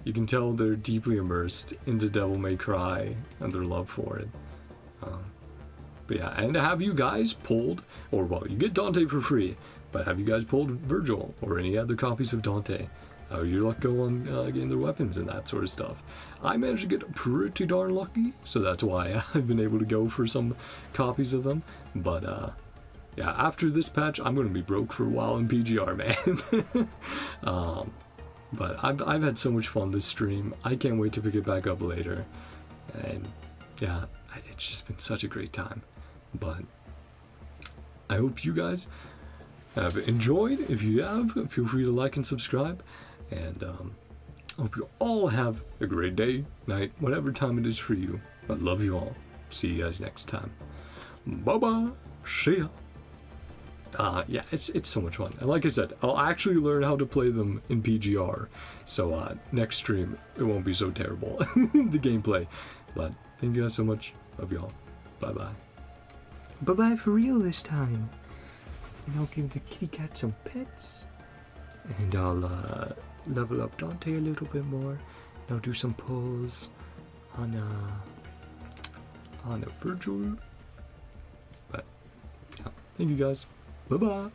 You can tell they're deeply immersed into Devil May Cry and their love for it. But yeah, and have you guys pulled, or well, you get Dante for free, but have you guys pulled Vergil or any other copies of Dante? How your luck go on getting their weapons and that sort of stuff? I managed to get pretty darn lucky, so that's why I've been able to go for some copies of them. But yeah, after this patch, I'm going to be broke for a while in PGR, man. But I've had so much fun this stream. I can't wait to pick it back up later. And yeah, it's just been such a great time. But I hope you guys have enjoyed. If you have, feel free to like and subscribe. And hope you all have a great day, night, whatever time it is for you. I love you all. See you guys next time. Bye-bye. See ya. Yeah, it's so much fun. And like I said, I'll actually learn how to play them in PGR. So next stream, it won't be so terrible, the gameplay. But thank you guys so much. Love y'all. Bye-bye. Bye-bye for real this time. And I'll give the kitty cat some pets. And I'll level up Dante a little bit more. And I'll do some pulls on on a Vergil. But yeah, thank you guys. Bye bye.